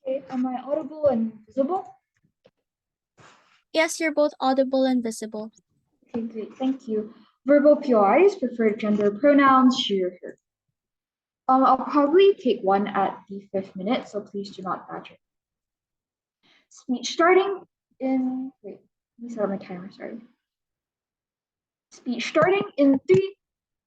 Okay, am I audible and visible? Yes, you're both audible and visible. Okay, great, thank you. Verbal POIs, preferred gender pronouns, she, her. I'll probably take one at the 5th minute, so please do not badger. Speech starting in, wait, let me set up my timer, sorry. Speech starting in 3,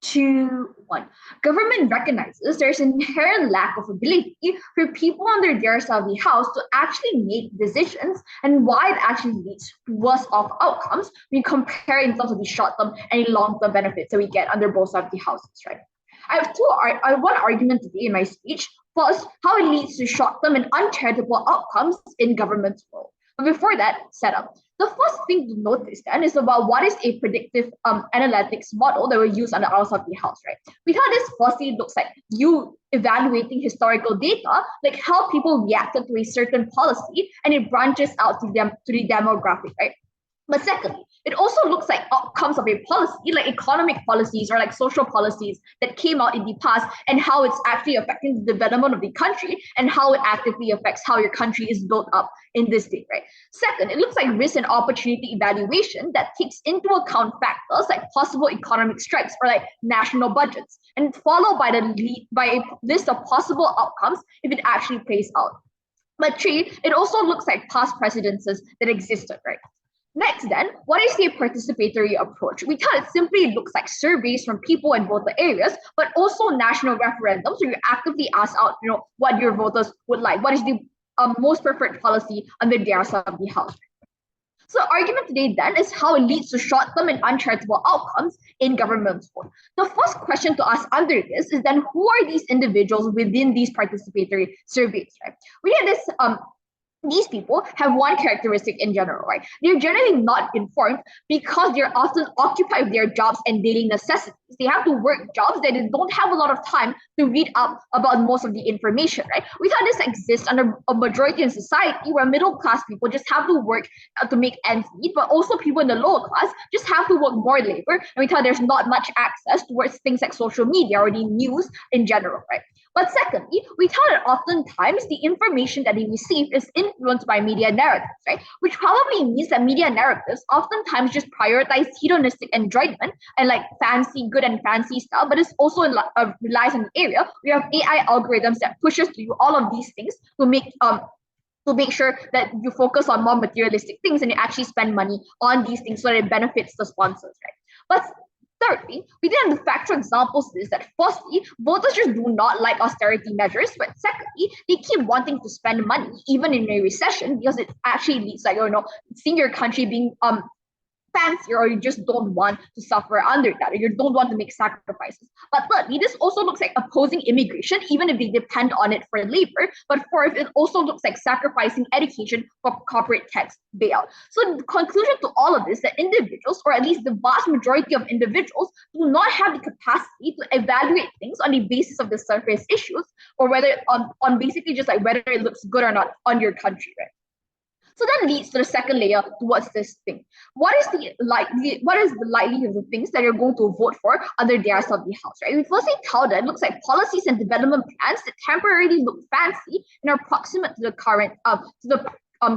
2, 1. Government recognizes there's an inherent lack of ability for people under their side of the house to actually make decisions and why it actually leads to worse off outcomes when you compare in terms of the short-term and long-term benefits that we get under both sides of the houses, right? I have one argument today in my speech. First, how it leads to short-term and uncharitable outcomes in government's role. But before that setup, the first thing to notice then is about what is a predictive analytics model that we use on the outside of the house, right? We thought this firstly looks like you evaluating historical data, like how people reacted to a certain policy, and it branches out to them to the demographic, right? But secondly, it also looks like outcomes of a policy, like economic policies or like social policies that came out in the past, and how it's actually affecting the development of the country and how it actively affects how your country is built up in this day, right? Second, it looks like risk and opportunity evaluation that takes into account factors like possible economic strikes or like national budgets, and followed by a list of possible outcomes if it actually plays out. But three, it also looks like past precedences that existed, right? Next, then, what is the participatory approach? We thought it simply looks like surveys from people in both the areas, but also national referendums where you actively ask out, what your voters would like. What is the most preferred policy under their side of the house? So the argument today then is how it leads to short-term and uncharitable outcomes in government support. The first question to ask under this is then who are these individuals within these participatory surveys, right? We had this these people have one characteristic in general, right? They're generally not informed because they're often occupied with their jobs and daily necessities. They have to work jobs that they don't have a lot of time to read up about most of the information, right? We thought this exists under a majority in society where middle class people just have to work to make ends meet, but also people in the lower class just have to work more labor. And we thought there's not much access towards things like social media or the news in general, right? But secondly, we thought that oftentimes the information that they receive is influenced by media narratives, right? Which probably means that media narratives oftentimes just prioritize hedonistic enjoyment and like fancy, good and fancy stuff, but it's also relies on an area we have AI algorithms that pushes to you all of these things to make sure that you focus on more materialistic things and you actually spend money on these things so that it benefits the sponsors, right? But thirdly, we did the factual examples is that firstly, voters just do not like austerity measures, but secondly, they keep wanting to spend money even in a recession because it actually leads like seeing your country being fancier, or you just don't want to suffer under that, or you don't want to make sacrifices. But thirdly, this also looks like opposing immigration, even if they depend on it for labor. But fourth, it also looks like sacrificing education for corporate tax bailout. So the conclusion to all of this, that individuals, or at least the vast majority of individuals, do not have the capacity to evaluate things on the basis of the surface issues, or whether on basically just like whether it looks good or not on your country, right? So that leads to the second layer towards this thing. What is the likelihood of the things that you're going to vote for under their side of the house, right? We firstly tell that it looks like policies and development plans that temporarily look fancy and are proximate to the current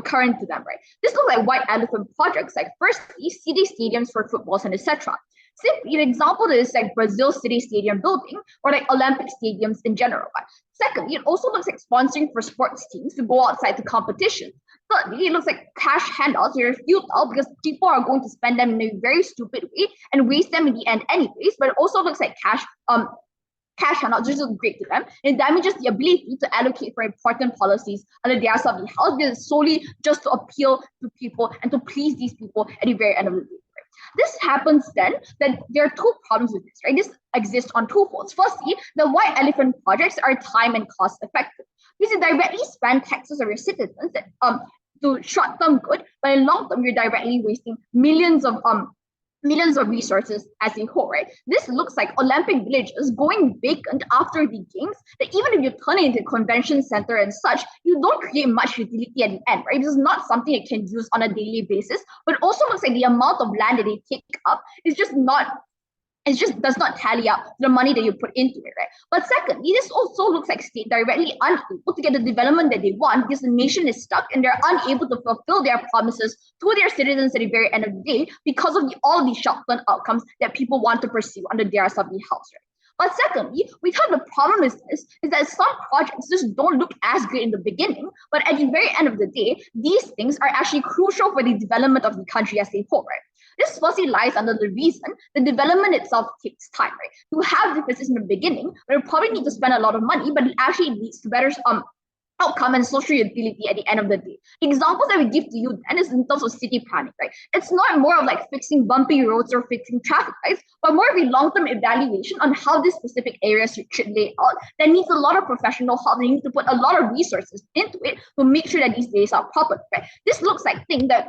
current to them, right? This looks like white elephant projects, like firstly, city stadiums for footballs and etc. Simply, an example is like Brazil City Stadium building or like Olympic stadiums in general. Right? Secondly, it also looks like sponsoring for sports teams to go outside the competition. Thirdly, it looks like cash handouts are futile because people are going to spend them in a very stupid way and waste them in the end anyways. But it also looks like cash handouts just look great to them. It damages the ability to allocate for important policies under their side of the house because it's solely just to appeal to people and to please these people at the very end of the day. This happens then that there are two problems with this, right? This exists on two folds. Firstly, the white elephant projects are time and cost effective because you directly spend taxes of your citizens that, to short-term good, but in long term, you're directly wasting millions of resources as a whole, right? This looks like Olympic villages going vacant after the games, that even if you turn it into a convention center and such, you don't create much utility at the end, right? This is not something it can use on a daily basis, but also looks like the amount of land that they take up is just not it just does not tally up the money that you put into it, right? But secondly, this also looks like state directly unable to get the development that they want because the nation is stuck and they're unable to fulfill their promises to their citizens at the very end of the day because of all of these short-term outcomes that people want to pursue under their Sabi house, right? But secondly, we thought the problem is this, is that some projects just don't look as great in the beginning, but at the very end of the day, these things are actually crucial for the development of the country as a whole, right? This firstly lies under the reason the development itself takes time, right? To have deficits in the beginning, we probably need to spend a lot of money, but it actually leads to better outcome and social utility at the end of the day. The examples that we give to you then is in terms of city planning, right? It's not more of like fixing bumpy roads or fixing traffic lights, but more of a long-term evaluation on how this specific area should lay out that needs a lot of professional help. They need to put a lot of resources into it to make sure that these lays out properly, right? This looks like thing that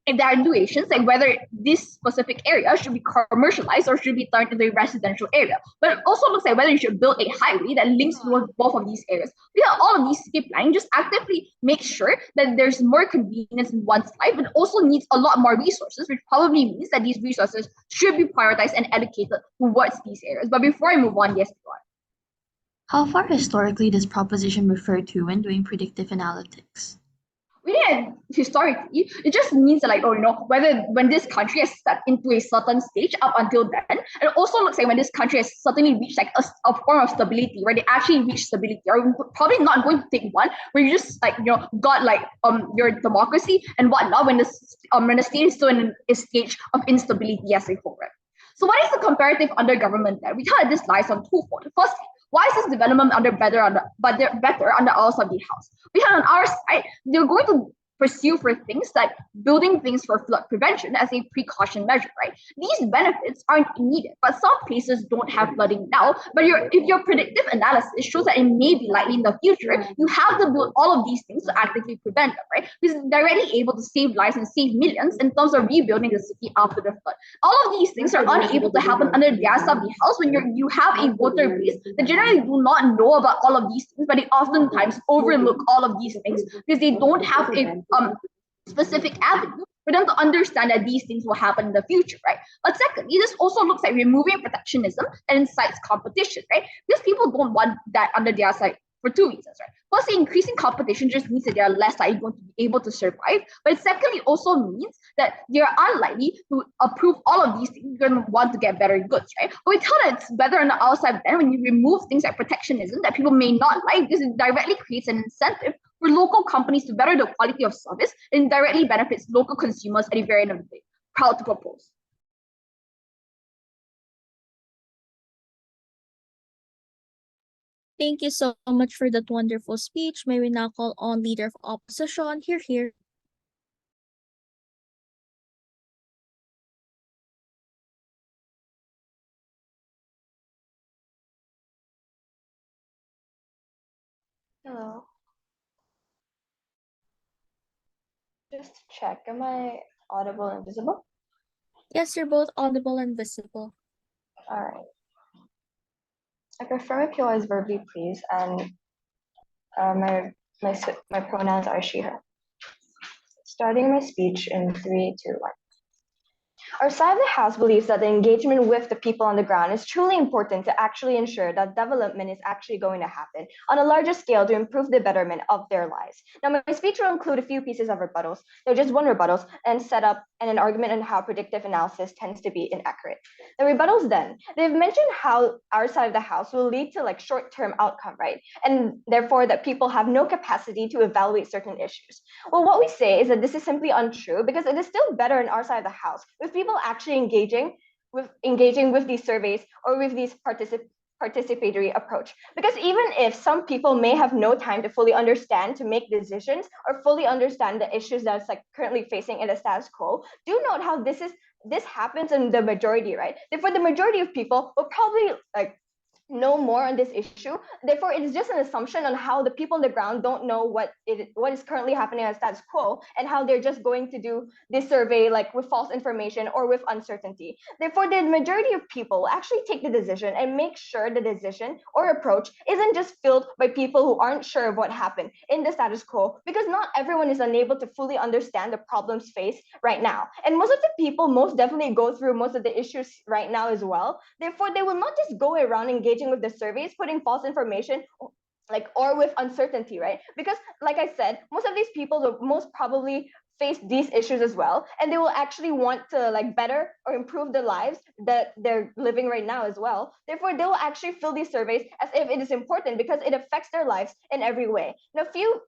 evaluations like whether this specific area should be commercialized or should be turned into a residential area. But it also looks like whether you should build a highway that links towards both of these areas. Because all of these city planning just actively make sure that there's more convenience in one's life, but also needs a lot more resources, which probably means that these resources should be prioritized and allocated towards these areas. But before I move on, yes, go on. How far historically does proposition refer to when doing predictive analytics? Historically, it just means that, like, whether when this country has stepped into a certain stage up until then, and it also looks like when this country has certainly reached like a form of stability, where they actually reach stability, or probably not going to take one where you just like got like your democracy and whatnot when the state is still in a stage of instability as a whole, right? So what is the comparative under government there? We thought that this lies on twofold. Firstly, why is this development better under our Sabi house? We had on our side, they're going to pursue for things like building things for flood prevention as a precaution measure, right? These benefits aren't immediate, but some places don't have flooding now. But if your predictive analysis shows that it may be likely in the future, you have to build all of these things to actively prevent them, right? Because it's directly able to save lives and save millions in terms of rebuilding the city after the flood. All of these things are unable to happen under the Sabi house when you have a voter base that generally do not know about all of these things, but they oftentimes overlook all of these things because they don't have a specific avenue for them to understand that these things will happen in the future, right? But secondly, this also looks like removing protectionism and incites competition, right? Because people don't want that under their side for two reasons, right? Firstly, increasing competition just means that they are less likely going to be able to survive. But secondly, also means that they are unlikely to approve all of these things. You're going to want to get better goods, right? But we tell that it's better on the outside then when you remove things like protectionism that people may not like, because it directly creates an incentive for local companies to better the quality of service and directly benefits local consumers at the very end of the day. Proud to propose. Thank you so much for that wonderful speech. May we now call on Leader of Opposition. Here. Hello. Just to check, am I audible and visible? Yes, you're both audible and visible. All right. I prefer my POIs verbally, please, and my pronouns are she, her. Starting my speech in 3, 2, 1. Our side of the house believes that the engagement with the people on the ground is truly important to actually ensure that development is actually going to happen on a larger scale to improve the betterment of their lives. Now, my speech will include a few pieces of rebuttals, just one rebuttals, and set up and an argument on how predictive analysis tends to be inaccurate. The rebuttals then, they've mentioned how our side of the house will lead to like short-term outcome, right? And therefore that people have no capacity to evaluate certain issues. Well, what we say is that this is simply untrue because it is still better in our side of the house with people actually engaging with these surveys or with these participatory approach. Because even if some people may have no time to fully understand to make decisions or fully understand the issues that's like currently facing in the status quo, do note how this happens in the majority, right? For the majority of people will probably like know more on this issue. Therefore, it is just an assumption on how the people on the ground don't know what is currently happening as status quo, and how they're just going to do this survey like with false information or with uncertainty. Therefore, the majority of people actually take the decision and make sure the decision or approach isn't just filled by people who aren't sure of what happened in the status quo, because not everyone is unable to fully understand the problems faced right now. And most of the people most definitely go through most of the issues right now as well. Therefore, they will not just go around engaging with the surveys, putting false information, like, or with uncertainty, right? Because like I said, most of these people will most probably face these issues as well, and they will actually want to like better or improve the lives that they're living right now as well. Therefore, they will actually fill these surveys as if it is important because it affects their lives in every way. Few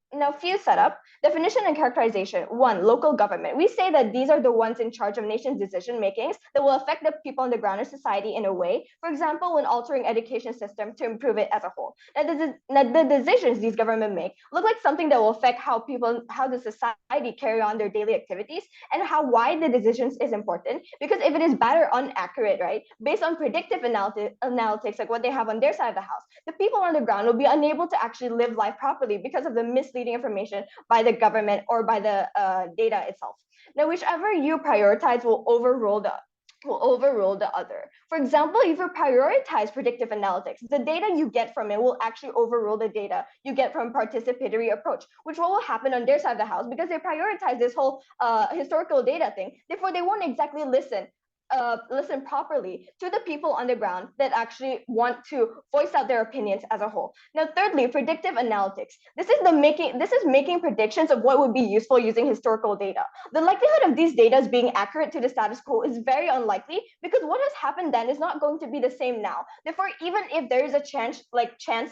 setup, definition and characterization. One, local government. We say that these are the ones in charge of nation's decision makings that will affect the people on the ground or society in a way, for example, when altering education system to improve it as a whole. Now the decisions these government make look like something that will affect how the society carry on their daily activities, and how why the decisions is important. Because if it is bad or inaccurate, right, based on predictive analytics, like what they have on their side of the house, the people on the ground will be unable to actually live life properly because of the misleading information by the government or by the data itself. Now, whichever you prioritize will overrule the other. For example, if you prioritize predictive analytics, the data you get from it will actually overrule the data you get from participatory approach, which will happen on their side of the house because they prioritize this whole historical data thing. Therefore, they won't exactly listen properly to the people on the ground that actually want to voice out their opinions as a whole. Now, thirdly, predictive analytics. This is making predictions of what would be useful using historical data. The likelihood of these data being accurate to the status quo is very unlikely, because what has happened then is not going to be the same now. Therefore, even if there is a chance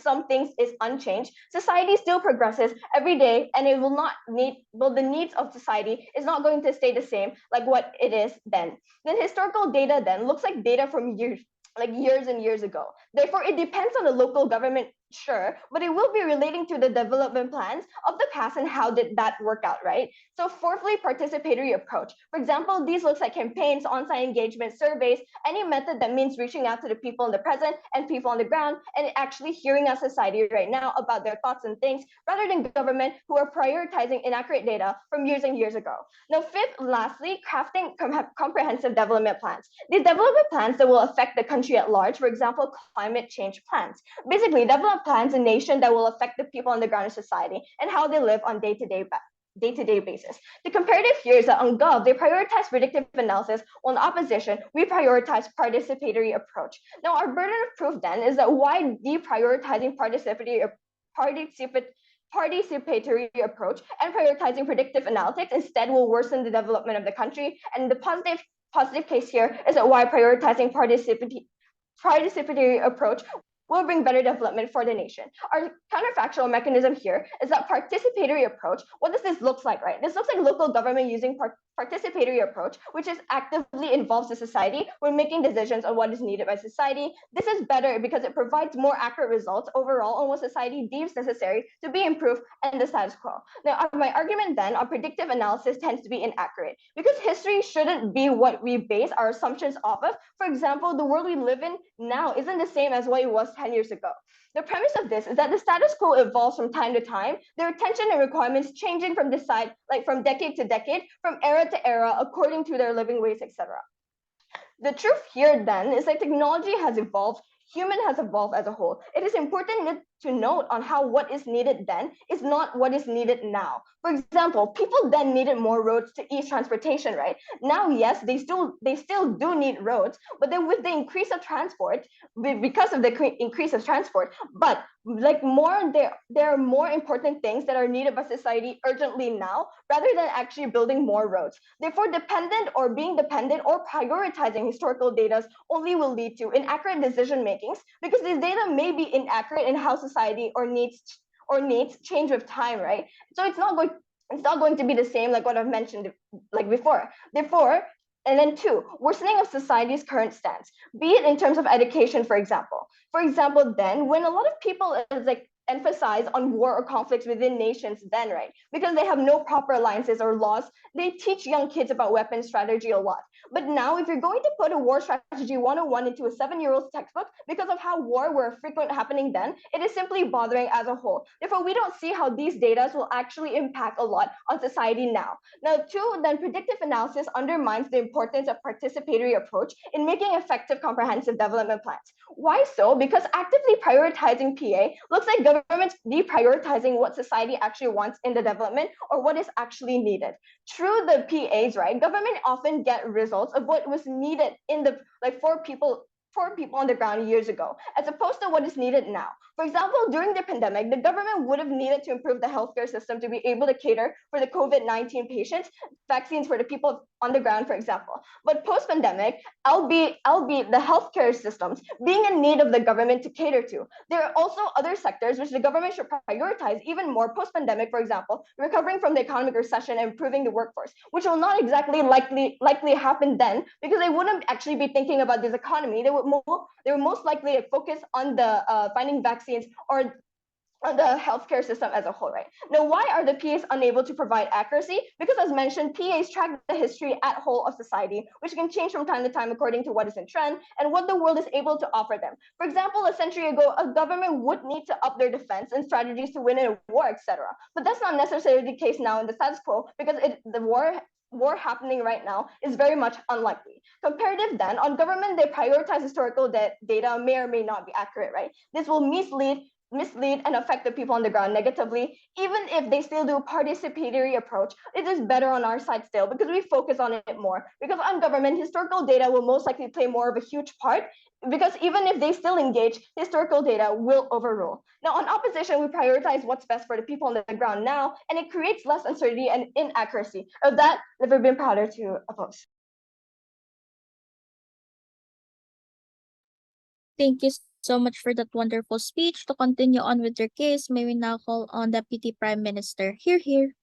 some things is unchanged, society still progresses every day, and it will not need the needs of society is not going to stay the same like what it is then. Then historical data then looks like data from years and years ago. Therefore, it depends on the local government, sure, but it will be relating to the development plans of the past and how did that work out, right? So fourthly, participatory approach. For example, these looks like campaigns, on-site engagement, surveys, any method that means reaching out to the people in the present and people on the ground and actually hearing our society right now about their thoughts and things, rather than government who are prioritizing inaccurate data from years and years ago. Now, fifth, lastly, crafting comprehensive development plans. These development plans that will affect the country at large, for example, climate change plans. Basically, development plans in nation that will affect the people on the ground of society and how they live on day-to-day basis. The comparative here is that on Gov, they prioritize predictive analysis, while in opposition, we prioritize participatory approach. Now, our burden of proof then is that why deprioritizing participatory approach and prioritizing predictive analytics instead will worsen the development of the country. And the positive case here is that why prioritizing participatory approach will bring better development for the nation. Our counterfactual mechanism here is that participatory approach, what does this look like, right? This looks like local government using participatory approach, which is actively involves the society when making decisions on what is needed by society. This is better because it provides more accurate results overall on what society deems necessary to be improved and the status quo. Now, my argument then on predictive analysis tends to be inaccurate because history shouldn't be what we base our assumptions off of. For example, the world we live in now isn't the same as what it was 10 years ago. The premise of this is that the status quo evolves from time to time, their attention and requirements changing from from decade to decade, from era to era, according to their living ways, etc. The truth here then is that technology has evolved, human has evolved as a whole. It is important to note on how what is needed then is not what is needed now. For example, people then needed more roads to ease transportation, right? Now, yes, they still do need roads, but then with the increase of transport, because of the increase of transport, but there are more important things that are needed by society urgently now, rather than actually building more roads. Therefore, being dependent or prioritizing historical data only will lead to inaccurate decision makings, because these data may be inaccurate in how society or needs change with time, right? So it's not going to be the same like what I've mentioned like before. Therefore, and then two, worsening of society's current stance, be it in terms of education, for example. For example, then when a lot of people emphasize on war or conflicts within nations then, right? Because they have no proper alliances or laws, they teach young kids about weapons strategy a lot. But now, if you're going to put a war strategy 101 into a 7-year-old textbook because of how war were frequent happening then, it is simply bothering as a whole. Therefore, we don't see how these data will actually impact a lot on society now. Now, two, then predictive analysis undermines the importance of participatory approach in making effective comprehensive development plans. Why so? Because actively prioritizing PA looks like governments deprioritizing what society actually wants in the development or what is actually needed. Through the PAs, right, government often get results of what was needed in the for people on the ground years ago, as opposed to what is needed now. For example, during the pandemic, the government would have needed to improve the healthcare system to be able to cater for the COVID-19 patients, vaccines for the people on the ground, for example. But post-pandemic, albeit the healthcare systems being in need of the government to cater to, there are also other sectors which the government should prioritize even more post-pandemic, for example, recovering from the economic recession and improving the workforce, which will not exactly likely happen then because they wouldn't actually be thinking about this economy. They would most likely focus on the finding vaccines or on the healthcare system as a whole, right? Now, why are the PAs unable to provide accuracy? Because as mentioned, PAs track the history at whole of society, which can change from time to time according to what is in trend and what the world is able to offer them. For example, a century ago, a government would need to up their defense and strategies to win in a war, etc. But that's not necessarily the case now in the status quo because the war happening right now is very much unlikely. Comparative then, on government, they prioritize historical data may or may not be accurate, right? This will mislead and affect the people on the ground negatively. Even if they still do participatory approach, it is better on our side still because we focus on it more. Because on government, historical data will most likely play more of a huge part because even if they still engage, historical data will overrule. Now, on opposition, we prioritize what's best for the people on the ground now, and it creates less uncertainty and inaccuracy. Of that, never been prouder to oppose. Thank you so much for that wonderful speech. To continue on with your case, may we now call on Deputy Prime Minister. Here, here.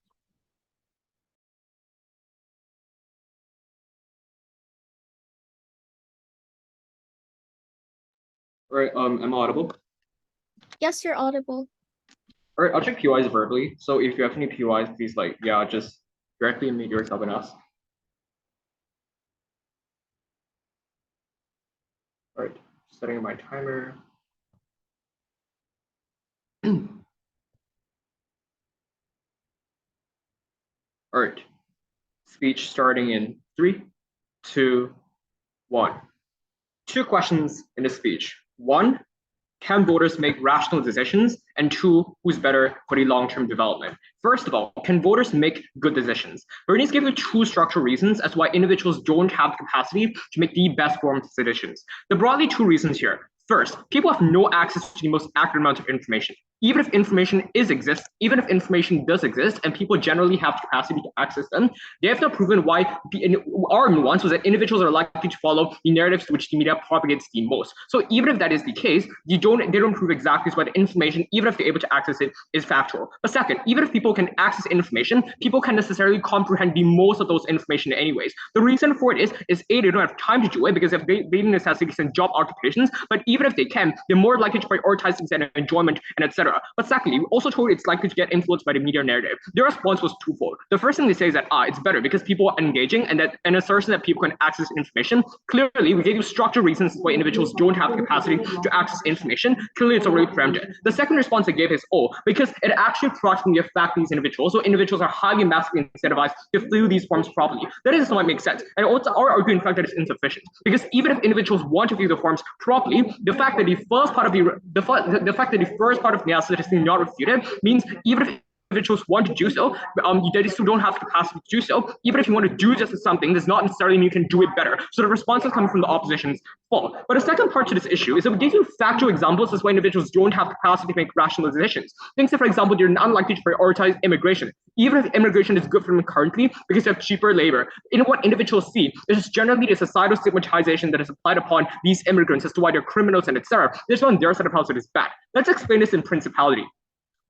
All right, am I audible? Yes, you're audible. All right, I'll check PYs verbally. So if you have any PYs, please just directly unmute yourself and ask. All right, setting my timer. All right, speech starting in 3, 2, 1. 2 questions in the speech. 1, can voters make rational decisions? And 2, who's better for the long-term development? First of all, can voters make good decisions? Bernie's gave you 2 structural reasons as to why individuals don't have the capacity to make the best formed decisions. There are broadly 2 reasons here. First, people have no access to the most accurate amount of information. Even if information does exist, and people generally have the capacity to access them, they have not proven why our nuance was that individuals are likely to follow the narratives which the media propagates the most. So even if that is the case, they don't prove exactly why the information, even if they're able to access it, is factual. But second, even if people can access information, people can necessarily comprehend the most of those information anyways. The reason for it is A, they don't have time to do it because they have daily necessities and job occupations, but even if they can, they're more likely to prioritize things and enjoyment and etc. But secondly, we also told it's likely to get influenced by the media narrative. Their response was twofold. The first thing they say is that it's better because people are engaging and that an assertion that people can access information. Clearly, we gave you structural reasons why individuals don't have the capacity to access information. Clearly, it's already preempted. The second response they gave is because it actually practically affects these individuals. So individuals are highly massively incentivized to fill these forms properly. That is not make sense. And also our argument, in fact, that it's insufficient. Because even if individuals want to fill the forms properly, the fact that the first part of the analysis is not refuted means even if individuals want to do so, they still don't have the capacity to do so. Even if you want to do just something, does not necessarily mean you can do it better. So the responses coming from the opposition's fault. But the second part to this issue is that we gave you factual examples as why individuals don't have the capacity to make rational decisions. Think that, for example, they're unlikely to prioritize immigration. Even if immigration is good for them currently because they have cheaper labor. What individuals see is generally the societal stigmatization that is applied upon these immigrants as to why they're criminals and etc. This one, their side of house it is bad. Let's explain this in principality.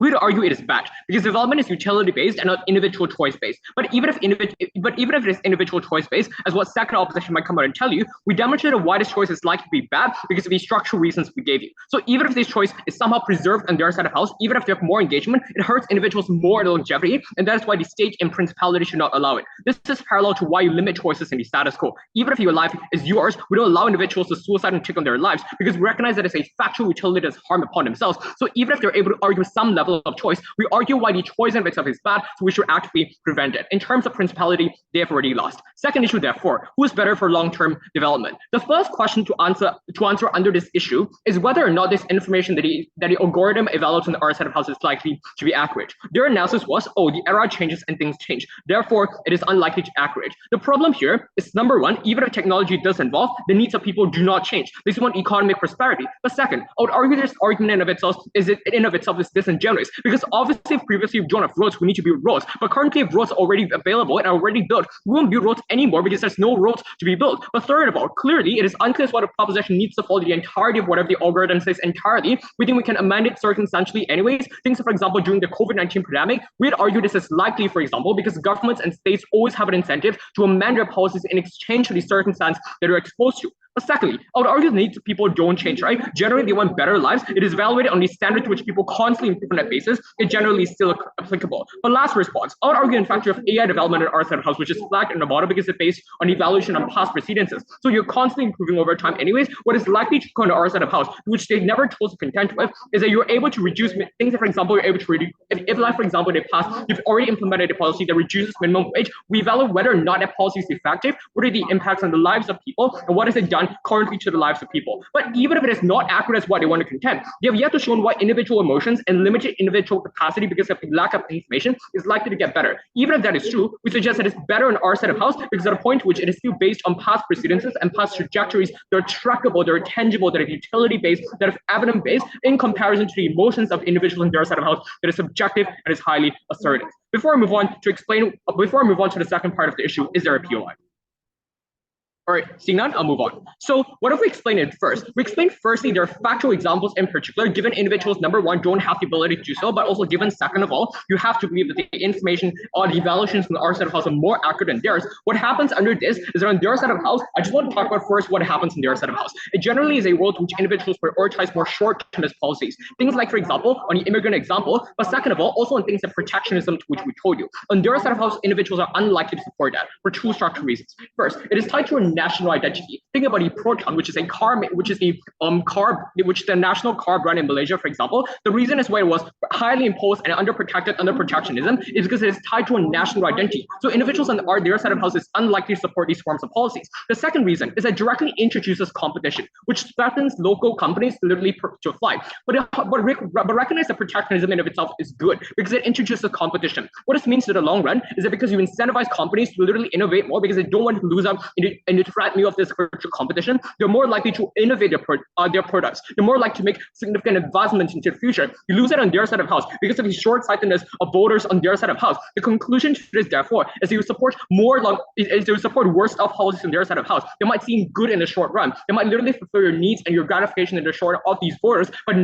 We'd argue it is bad because development is utility-based and not individual choice-based. But even if it is individual choice-based, as what second opposition might come out and tell you, we demonstrated why this choice is likely to be bad because of these structural reasons we gave you. So even if this choice is somehow preserved on their side of house, even if they have more engagement, it hurts individuals more in longevity, and that is why the state and principality should not allow it. This is parallel to why you limit choices in the status quo. Even if your life is yours, we don't allow individuals to suicide and take on their lives because we recognize that it's a factual utility that's harm upon themselves. So even if they're able to argue some level of choice, we argue why the choice in of itself is bad, so we should actively prevent it. In terms of principality, they have already lost. Second issue, therefore, who is better for long-term development? The first question to answer under this issue is whether or not this information that the algorithm evaluates on the R set of house is likely to be accurate. Their analysis was, oh, the era changes and things change. Therefore, it is unlikely to be accurate. The problem here is, number one, even if technology does involve, the needs of people do not change. This is one economic prosperity. But second, I would argue this argument in of itself is disingenuous because obviously if previously we don't have roads, we need to build roads. But currently if roads are already available and are already built, we won't build roads anymore because there's no roads to be built. But third of all, clearly it is unclear what a proposition needs to follow the entirety of whatever the algorithm says entirely. We think we can amend it circumstantially anyways. Things, for example, during the COVID-19 pandemic, we'd argue this is likely, for example, because governments and states always have an incentive to amend their policies in exchange for the circumstance that they're exposed to. But secondly, I would argue the needs of people don't change, right? Generally, they want better lives. It is evaluated on the standard to which people constantly improve on that basis. It generally is still applicable. But last response, I would argue in fact you have AI development in our set of house, which is flagged in the model because it's based on evaluation on past precedences. So you're constantly improving over time anyways. What is likely to occur in our set of house, which they never chose to contend with, is that you're able to reduce things that, for example, you're able to reduce, if like, for example, they pass, you've already implemented a policy that reduces minimum wage, we evaluate whether or not that policy is effective, what are the impacts on the lives of people, and what has it done currently to the lives of people. But even if it is not accurate as what they want to contend, they have yet to show why individual emotions and limited individual capacity because of lack of information is likely to get better. Even if that is true, we suggest that it's better in our set of house because at a point which it is still based on past precedences and past trajectories that are trackable, that are tangible, that are utility-based, that are evidence-based in comparison to the emotions of individuals in their set of house that is subjective and is highly assertive. Before I move on to the second part of the issue, is there a POI? All right, seeing none, I'll move on. So what if we explain it first? We explain firstly, there are factual examples in particular, given individuals, number one, don't have the ability to do so, but also given second of all, you have to believe that the information or the evaluations from our set of house are more accurate than theirs. What happens under this is that on their set of house, I just want to talk about first what happens in their set of house. It generally is a world in which individuals prioritize more short-termist policies. Things like, for example, on the immigrant example, but second of all, also on things like protectionism, to which we told you. On their set of house, individuals are unlikely to support that for two structural reasons. First, it is tied to a national identity. Think about the proton, which is a car, which is the national car brand in Malaysia, for example. The reason is why it was highly imposed and under protectionism is because it is tied to a national identity. So individuals on their set of house is unlikely to support these forms of policies. The second reason is that directly introduces competition, which threatens local companies literally to fly. But recognize that protectionism in of itself is good because it introduces competition. What this means in the long run is that because you incentivize companies to literally innovate more because they don't want to lose out in the threat of this virtual competition, they're more likely to innovate their products. They're more likely to make significant advancements into the future. You lose it on their side of house because of the short-sightedness of voters on their side of house. The conclusion to this, therefore, is they will support worse off policies on their side of house. They might seem good in the short run. They might literally fulfill your needs and your gratification in the short of these voters, but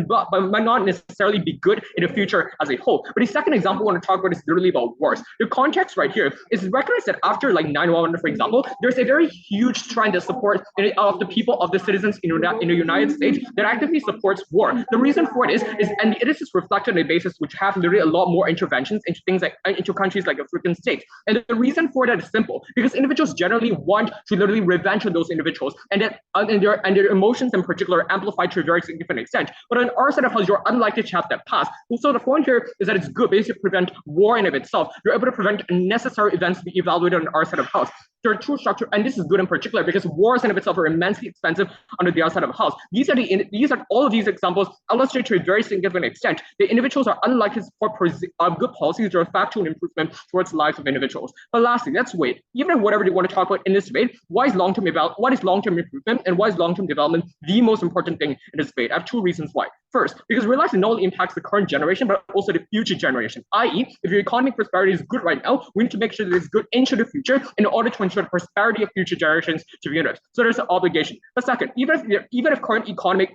might not necessarily be good in the future as a whole. But the second example I want to talk about is literally about wars. The context right here is recognize that after like 9/11, for example, there's a very huge trend to support of the people, of the citizens in the United States that actively supports war. The reason for it is and it is just reflected on a basis which have literally a lot more interventions into things like into countries like African states. And the reason for that is simple, because individuals generally want to literally revenge on those individuals, and that their emotions in particular are amplified to a very significant extent. But on our side of house, you're unlikely to have that pass. So the point here is that it's good basically to prevent war in of itself. You're able to prevent unnecessary events to be evaluated on our side of house. There are two structures, and this is good in particular because wars in of itself are immensely expensive under the outside of the house. These are all of these examples illustrate to a very significant extent that individuals are unlikely to support good policies that are factual improvement towards the lives of individuals. But lastly, let's wait. Even if whatever they want to talk about in this debate, what is long-term improvement and why is long-term development the most important thing in this debate? I have two reasons why. First, because realize it not only impacts the current generation, but also the future generation. I.e., if your economic prosperity is good right now, we need to make sure that it's good into the future in order to ensure the prosperity of future generations to be in it. So there's an obligation. But second, even if current economic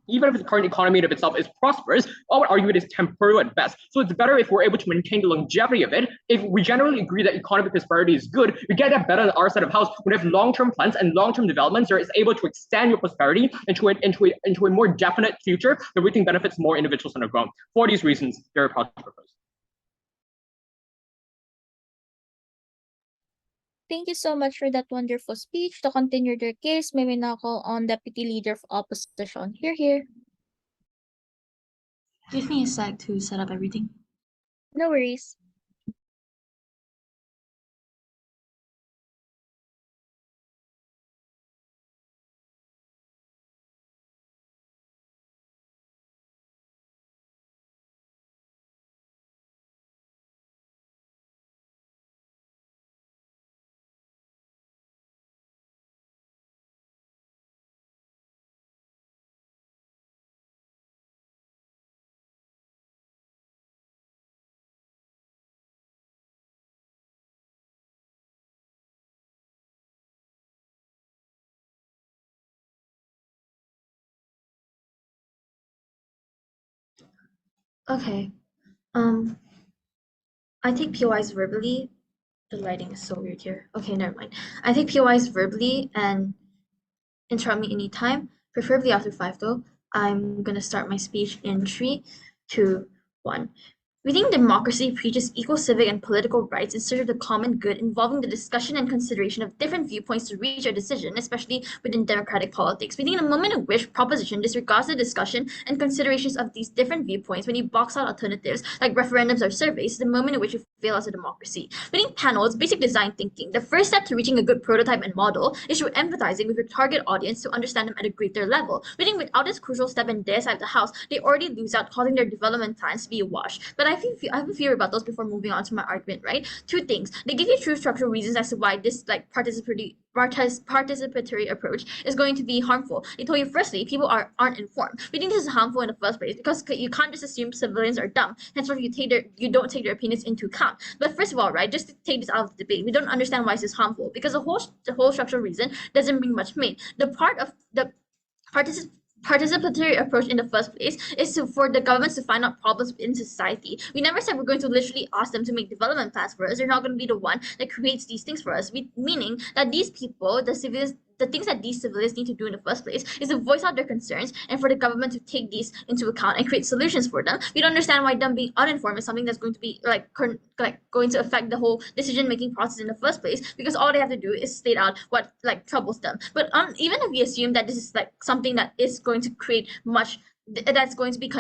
even if the current economy of itself is prosperous, I would argue it is temporal at best. So it's better if we're able to maintain the longevity of it. If we generally agree that economic prosperity is good, we get that better on our side of the house when we have long-term plans and long-term developments that is able to extend your prosperity into a more definite future that we think benefits more individuals on the ground. For these reasons, very proud to propose. Thank you so much for that wonderful speech. To continue their case, may we now call on Deputy Leader of Opposition. Here. Give me a sec to set up everything. No worries. Okay. I take POIs verbally. The lighting is so weird here. Okay, never mind. I take POIs verbally and interrupt me anytime, preferably after 5 though. I'm gonna start my speech in 3, 2, 1. We think democracy preaches equal civic and political rights in search of the common good, involving the discussion and consideration of different viewpoints to reach a decision, especially within democratic politics. We think in a moment in which proposition disregards the discussion and considerations of these different viewpoints, when you box out alternatives like referendums or surveys, is the moment in which you fail as a democracy. We think panels, basic design thinking. The first step to reaching a good prototype and model is through empathizing with your target audience to understand them at a greater level. We think without this crucial step in their side of the house, they already lose out, causing their development plans to be a wash. But I have a few rebuttals before moving on to my argument, right? 2 things. They give you true structural reasons as to why this participatory approach is going to be harmful. They told you firstly, people aren't informed. We think this is harmful in the first place because you can't just assume civilians are dumb. Henceforth, you don't take their opinions into account. But first of all, right, just to take this out of the debate, we don't understand why this is harmful because the whole structural reason doesn't bring much meat. The part of the participatory approach in the first place is for the governments to find out problems in society. We never said we're going to literally ask them to make development plans for us. They're not going to be the one that creates these things for us. Meaning that these people, the things that these civilians need to do in the first place is to voice out their concerns and for the government to take these into account and create solutions for them. We don't understand why them being uninformed is something that's going to be going to affect the whole decision-making process in the first place, because all they have to do is state out what troubles them. But even if we assume that this is something that is going to create that's going to be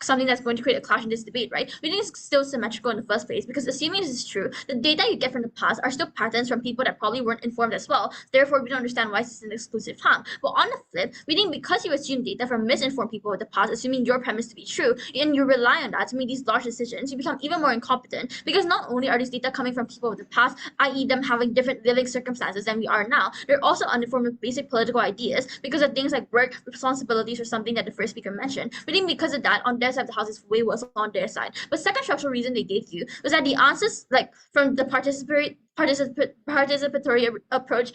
something that's going to create a clash in this debate, right? We think it's still symmetrical in the first place because assuming this is true, the data you get from the past are still patterns from people that probably weren't informed as well. Therefore, we don't understand why this is an exclusive harm. But on the flip, we think because you assume data from misinformed people of the past, assuming your premise to be true, and you rely on that to make these large decisions, you become even more incompetent because not only are these data coming from people of the past, i.e. them having different living circumstances than we are now, they're also uninformed with basic political ideas because of things like work responsibilities or something that the first speaker mentioned. We think because of that, on their side of the house is way worse on their side. But second structural reason they gave you was that the answers from the participatory approach,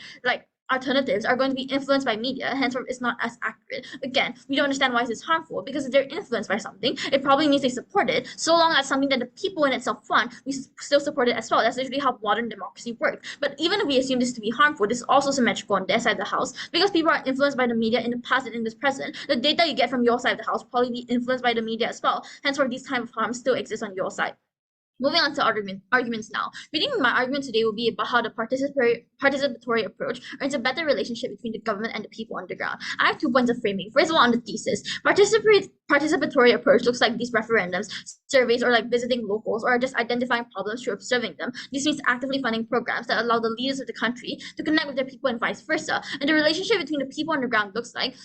alternatives are going to be influenced by media, hence it's not as accurate. Again, we don't understand why this is harmful because if they're influenced by something, it probably means they support it. So long as something that the people in itself want, we still support it as well. That's literally how modern democracy works. But even if we assume this to be harmful, this is also symmetrical on their side of the house because people are influenced by the media in the past and in the present. The data you get from your side of the house will probably be influenced by the media as well. Hence, these type of harms still exist on your side. Moving on to arguments now. Reading my argument today will be about how the participatory approach earns a better relationship between the government and the people on the ground. I have 2 points of framing. First of all, on the thesis, participatory approach looks like these referendums, surveys, or visiting locals, or just identifying problems through observing them. This means actively funding programs that allow the leaders of the country to connect with their people and vice versa. And the relationship between the people on the ground looks like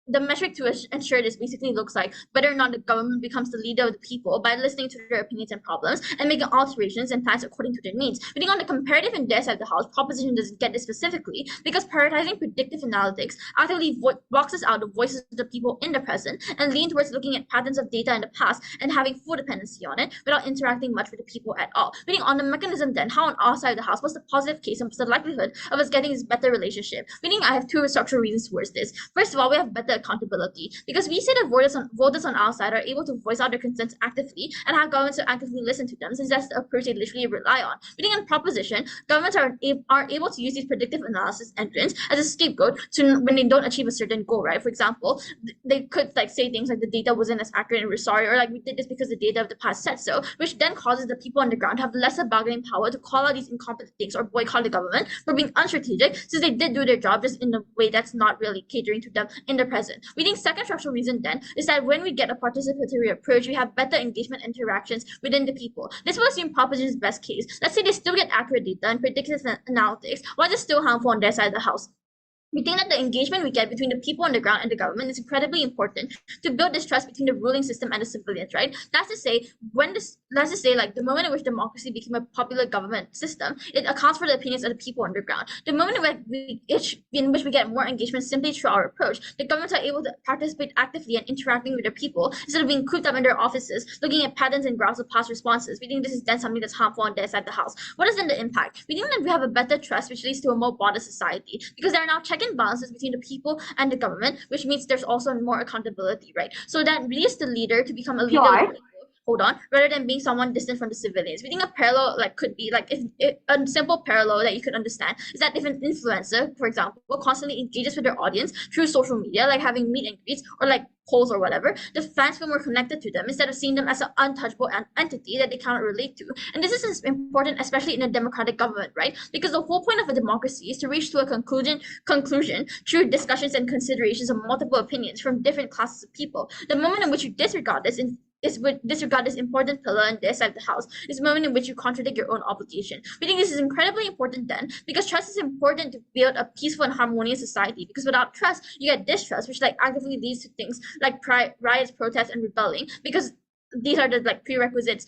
the metric to ensure this basically looks like whether or not the government becomes the leader of the people by listening to their opinions and problems and making alterations and plans according to their needs. Reading on the comparative in their side of the house, proposition doesn't get this specifically because prioritizing predictive analytics actively boxes out the voices of the people in the present and lean towards looking at patterns of data in the past and having full dependency on it without interacting much with the people at all. Reading on the mechanism then, how on our side of the house, what's the positive case and what's the likelihood of us getting this better relationship? Meaning I have 2 structural reasons towards this. First of all, we have better accountability, because we see that voters on our side are able to voice out their concerns actively and have governments to actively listen to them, since that's the approach they literally rely on. Reading on proposition, governments are able to use these predictive analysis engines as a scapegoat to when they don't achieve a certain goal, right? For example, they could like say things like the data wasn't as accurate and we're sorry, or like we did this because the data of the past said so, which then causes the people on the ground to have lesser bargaining power to call out these incompetent things or boycott the government for being unstrategic, since they did do their job just in a way that's not really catering to them in the present. We think second structural reason then is that when we get a participatory approach, we have better engagement interactions within the people. This will assume proposition's best case. Let's say they still get accurate data and predictive analytics, while it's still harmful on their side of the house. We think that the engagement we get between the people on the ground and the government is incredibly important to build this trust between the ruling system and the civilians, right? That's to say, like the moment in which democracy became a popular government system, it accounts for the opinions of the people on the ground. The moment in which we get more engagement simply through our approach, the governments are able to participate actively and interacting with their people instead of being cooped up in their offices, looking at patterns and graphs of past responses. We think this is then something that's harmful on their side of the house. What is then the impact? We think that we have a better trust, which leads to a more broader society, because there are now checks and balances between the people and the government, which means there's also more accountability, right? So that leads the leader to become a leader of the people, hold on, rather than being someone distant from the civilians. We think a parallel like could be like if a simple parallel that you could understand is that if an influencer, for example, constantly engages with their audience through social media, like having meet and greets or like polls or whatever, the fans feel more connected to them instead of seeing them as an untouchable entity that they cannot relate to. And this is important, especially in a democratic government, right? Because the whole point of a democracy is to reach to a conclusion through discussions and considerations of multiple opinions from different classes of people. The moment in which you disregard this disregard this important pillar in their side of the house is the moment in which you contradict your own obligation. We think this is incredibly important then, because trust is important to build a peaceful and harmonious society, because without trust, you get distrust, which like actively leads to things like riots, protests, and rebelling, because these are the like prerequisites,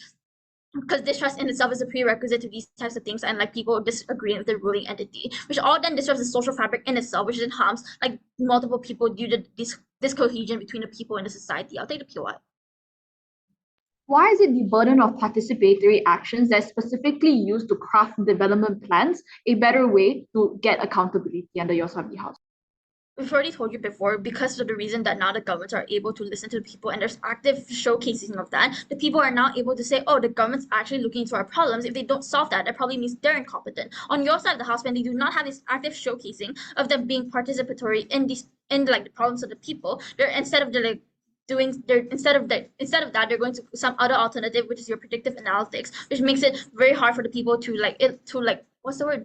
because distrust in itself is a prerequisite to these types of things, and like people disagreeing with the ruling entity, which all then disrupts the social fabric in itself, which then harms like multiple people due to this cohesion between the people in the society. I'll take the POI. Why is it the burden of participatory actions that's specifically used to craft development plans a better way to get accountability under your side of the house? We've already told you before, because of the reason that now the governments are able to listen to the people and there's active showcasing of that, the people are now able to say, oh, the government's actually looking into our problems. If they don't solve that, that probably means they're incompetent. On your side of the house, when they do not have this active showcasing of them being participatory in like the problems of the people, they're instead of that they're going to some other alternative, which is your predictive analytics, which makes it very hard for the people to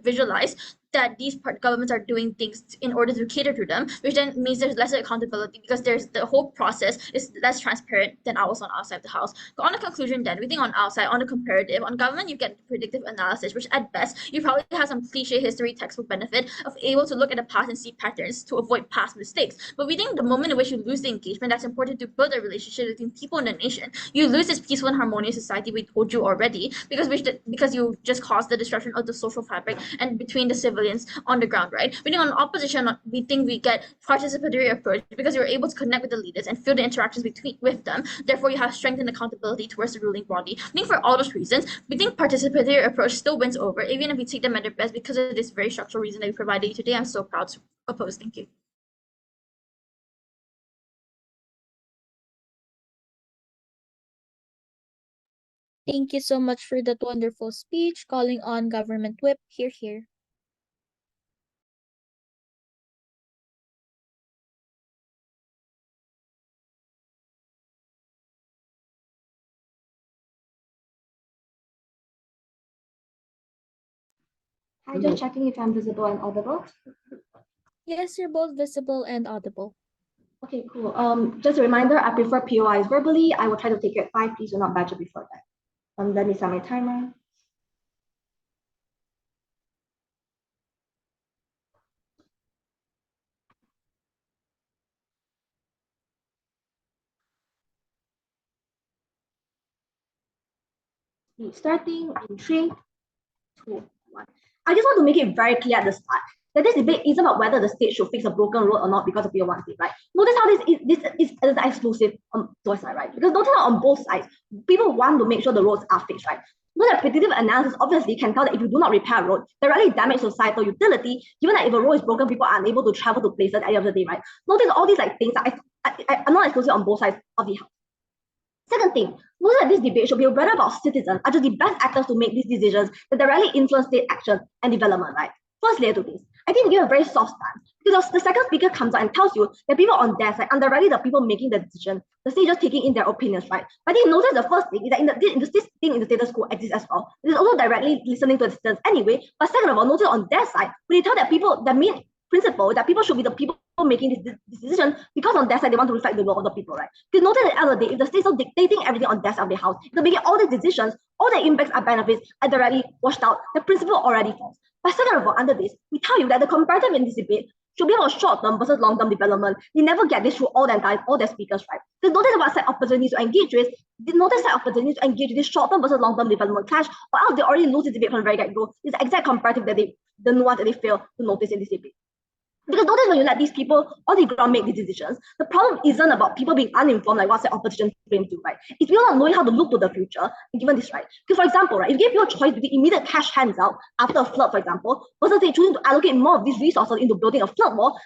visualize that these governments are doing things in order to cater to them, which then means there's lesser accountability, because there's the whole process is less transparent than ours on our side of the house. So on the conclusion then, we think on our side, on the comparative, on government you get predictive analysis, which at best you probably have some cliche history textbook benefit of able to look at the past and see patterns to avoid past mistakes. But we think the moment in which you lose the engagement that's important to build a relationship between people in the nation, you lose this peaceful and harmonious society we told you already, because you just caused the disruption of the social fabric and between the civilians on the ground, right? We think on opposition, we think we get participatory approach because you're able to connect with the leaders and feel the interactions with them. Therefore, you have strength and accountability towards the ruling body. I think for all those reasons, we think participatory approach still wins over, even if we take them at their best, because of this very structural reason that we provided you today. I'm so proud to oppose. Thank you. Thank you so much for that wonderful speech. Calling on Government Whip. Here, here. Hi, just checking if I'm visible and audible. Yes, you're both visible and audible. Okay, cool. Just a reminder, I prefer POIs verbally. I will try to take it at 5. Please do not badger before that. Let me set my timer. Starting in 3, 2, 1. I just want to make it very clear at the start that this debate isn't about whether the state should fix a broken road or not because of Tier 1 state, right? Notice how this is exclusive on your side, right? Because notice how on both sides, people want to make sure the roads are fixed, right? Note that predictive analysis obviously can tell that if you do not repair a road, directly damage societal utility, given that if a road is broken, people are unable to travel to places at the end of the day, right? Notice all these like things that I'm not exclusive on both sides of the house. Second thing, notice that this debate should be whether about citizens are just the best actors to make these decisions that directly influence state action and development, right? First layer to this, I think they give a very soft stance because the second speaker comes out and tells you that people on their side are directly the people making the decision, the state just taking in their opinions, right? But I think notice the first thing is that this thing in the status quo exists as well. It is also directly listening to the citizens anyway. But second of all, notice on their side, when they tell that people, the main principle that people should be the people making this decision because on their side they want to reflect the will of the people, right? Because notice at the end of the day, if the state is dictating everything on their side of the house, if they're making all these decisions, all the impacts and benefits are directly washed out. The principle already falls. But second of all, under this, we tell you that the comparative in this debate should be about short-term versus long-term development. They never get this through all their speakers, right? Because notice what side opposites to engage with. Notice side opposites to engage with this short-term versus long-term development clash, or else they already lose this debate from the very get-go. It's the exact comparative that the nuance that they fail to notice in this debate. Because notice when you let these people on the ground make these decisions, the problem isn't about people being uninformed, like what the opposition claims to, right? It's people not knowing how to look to the future, given this, right? Because for example, right, if you give people a choice between immediate cash hands out after a flood, for example, versus they choosing to allocate more of these resources into building a flood wall,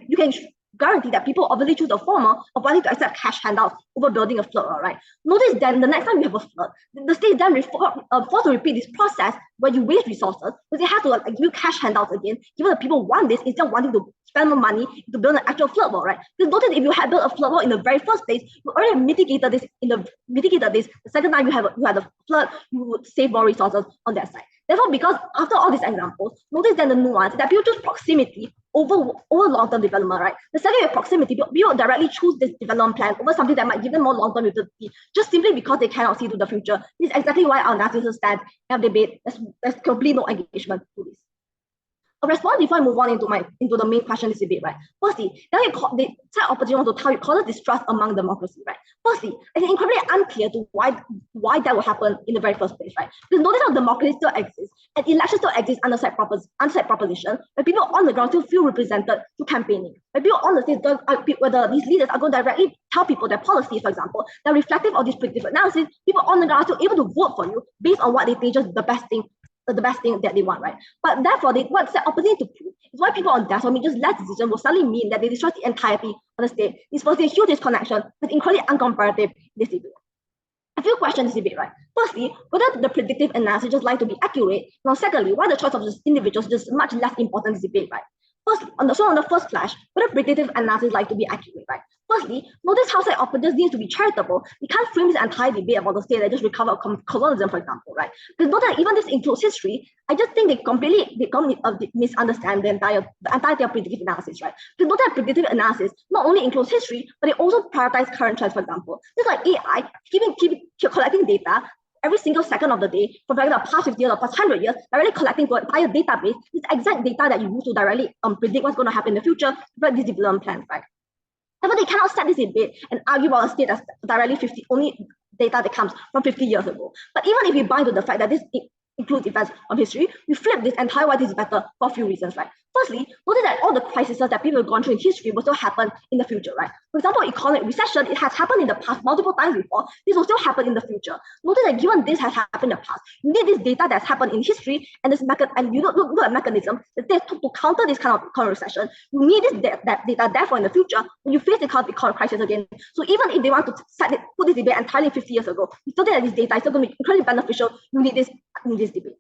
you can guarantee that people obviously choose the former of wanting to accept cash handouts over building a flood wall, right? Notice then the next time you have a flood, the state then forced to repeat this process where you waste resources because they have to give you cash handouts again, given that people want this instead of wanting to spend more money to build an actual flood wall, right? Because notice if you had built a flood wall in the very first place, you already mitigated this. The second time you had a flood, you would save more resources on that side. Therefore, because after all these examples, notice then the nuance that people choose proximity over long-term development, right? The second with proximity, people directly choose this development plan over something that might give them more long-term utility, just simply because they cannot see to the future. This is exactly why our analysis stands and debate. There's completely no engagement to this. A response before I move on into the main question of this debate, right? Firstly, the side opposition want to tell you causes distrust among democracy, right? Firstly, it's incredibly unclear to why that will happen in the very first place, right? Because notice how democracy still exists and elections still exist under side proposition, where people on the ground still feel represented through campaigning. Where people on the stage, whether these leaders are going to directly tell people their policies, for example, that are reflective of this predictive analysis, people on the ground are still able to vote for you based on what they think is the best thing that they want, right? But therefore, what's the opposite to prove is why people on death or make just less decision will suddenly mean that they destroy the entirety of the state. It's firstly a huge disconnection that's incredibly uncomparative in this debate. A few questions in this debate, right? Firstly, whether the predictive analysis just like to be accurate. Now, secondly, why the choice of just individuals is just much less important in this debate, right? First, on the first flash, whether predictive analysis like to be accurate, right? Firstly, notice how side opposites need to be charitable. We can't frame this entire debate about the state that just recovered colonialism, for example, right? Because notice that even this includes history. I just think they completely misunderstand the entirety of predictive analysis, right? Because notice that predictive analysis not only includes history, but it also prioritizes current trends, for example. Just like AI, keep collecting data every single second of the day for the past 50 years or past 100 years, directly collecting to an entire database, this exact data that you use to directly predict what's going to happen in the future, but these development plans, right? However, they cannot start this debate and argue about a state that's directly only data that comes from 50 years ago. But even if we bind to the fact that this includes events of history, we flip this entire why this is better for a few reasons, right? Firstly, notice that all the crises that people have gone through in history will still happen in the future, right? For example, economic recession, it has happened in the past multiple times before. This will still happen in the future. Notice that given this has happened in the past, you need this data that's happened in history and and you look at mechanism that they took to counter this kind of economic recession. You need this data therefore in the future when you face the kind of economic crisis again. So even if they want to put this debate entirely 50 years ago, you still think that this data is still going to be incredibly beneficial. You need this in this debate.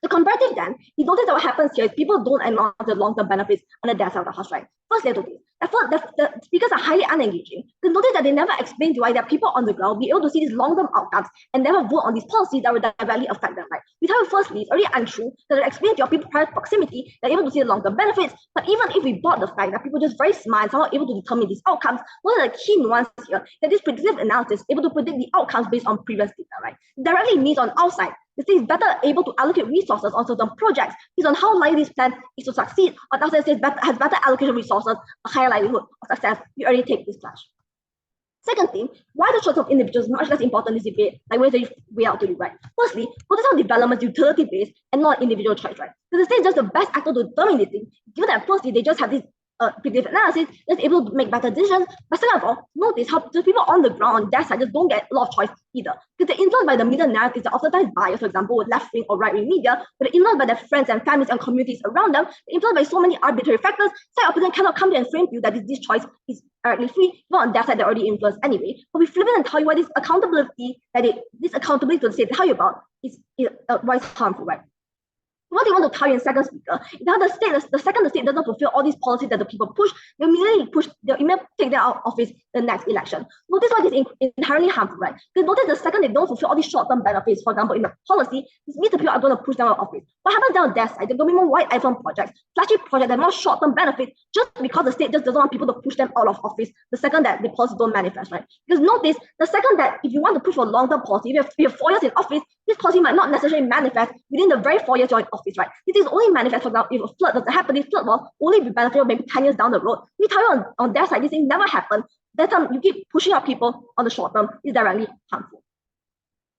The comparative then, you notice that what happens here is people don't acknowledge the long-term benefits on the death of the house, right? First, let's do this. The speakers are highly unengaging. Because notice that they never explain to why there are people on the ground be able to see these long-term outcomes and never vote on these policies that will directly affect them, right? We tell you firstly, it's already untrue that they explain to your people prior proximity, they're able to see the long-term benefits. But even if we bought the fact that people are just very smart and somehow able to determine these outcomes, one of the key nuances here that this predictive analysis is able to predict the outcomes based on previous data, right? It directly means on our side, the state is better able to allocate resources on certain projects based on how likely this plan is to succeed, or the state has better allocation resources, a higher likelihood of success. We already take this clash. Second thing, why the choice of individuals is much less important in this debate, like where they weigh out to you, right? Firstly, notice how development is utility-based and not individual choice, right? Because the state is just the best actor to determine this thing, given that firstly, they just have this predictive analysis, that's able to make better decisions. But second of all, notice how the people on the ground on their side just don't get a lot of choice either. Because they're influenced by the media narratives that oftentimes biased, for example, with left-wing or right-wing media, but they're influenced by their friends and families and communities around them. They're influenced by so many arbitrary factors. Side opponent cannot come here and frame to you that this choice is directly free. Not on their side, they're already influenced anyway. But we flip it and tell you why this accountability to the state tell you about is why it's harmful, right? What they want to tell you in second speaker is how the second the state doesn't fulfill all these policies that the people push, they'll immediately take them out of office the next election. Notice why this is inherently harmful, right? Because notice the second they don't fulfill all these short-term benefits, for example, in the policy, this means the people are going to push them out of office. What happens down on their side? They're going to be more white iPhone projects, flashy projects that have more short-term benefits just because the state just doesn't want people to push them out of office the second that the policies don't manifest, right? Because notice the second that if you want to push for long-term policy, if you have 4 years in office, this policy might not necessarily manifest within the very 4 years you're in office, right? This is only manifest, for example, if a flood doesn't happen, this flood will only be beneficial maybe 10 years down the road. We tell you on their side, this thing never happened. That time you keep pushing out people on the short term is directly harmful.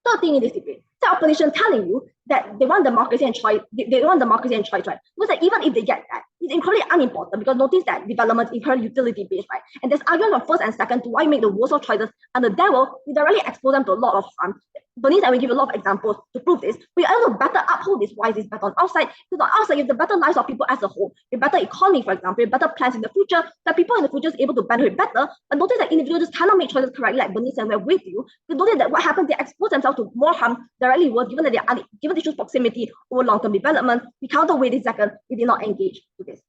Third thing in this debate, the opposition telling you that they want democracy and choice, they want democracy and choice, right? Because that even if they get that, it's incredibly unimportant because notice that development is incredibly utility-based, right? And there's argument from first and second to why you make the worst of choices and the devil, you directly expose them to a lot of harm. Bernice and we give a lot of examples to prove this. We are able to better uphold this. Why is this better on outside? Because on outside, you have the better lives of people as a whole. You have better economy, for example, you have better plans in the future, that people in the future is able to benefit better. But notice that individuals just cannot make choices correctly, like Bernice and we're with you. But notice that what happens, they expose themselves to more harm directly worse, given that given the issues proximity over long-term development. We counterweigh this second, we did not engage with this.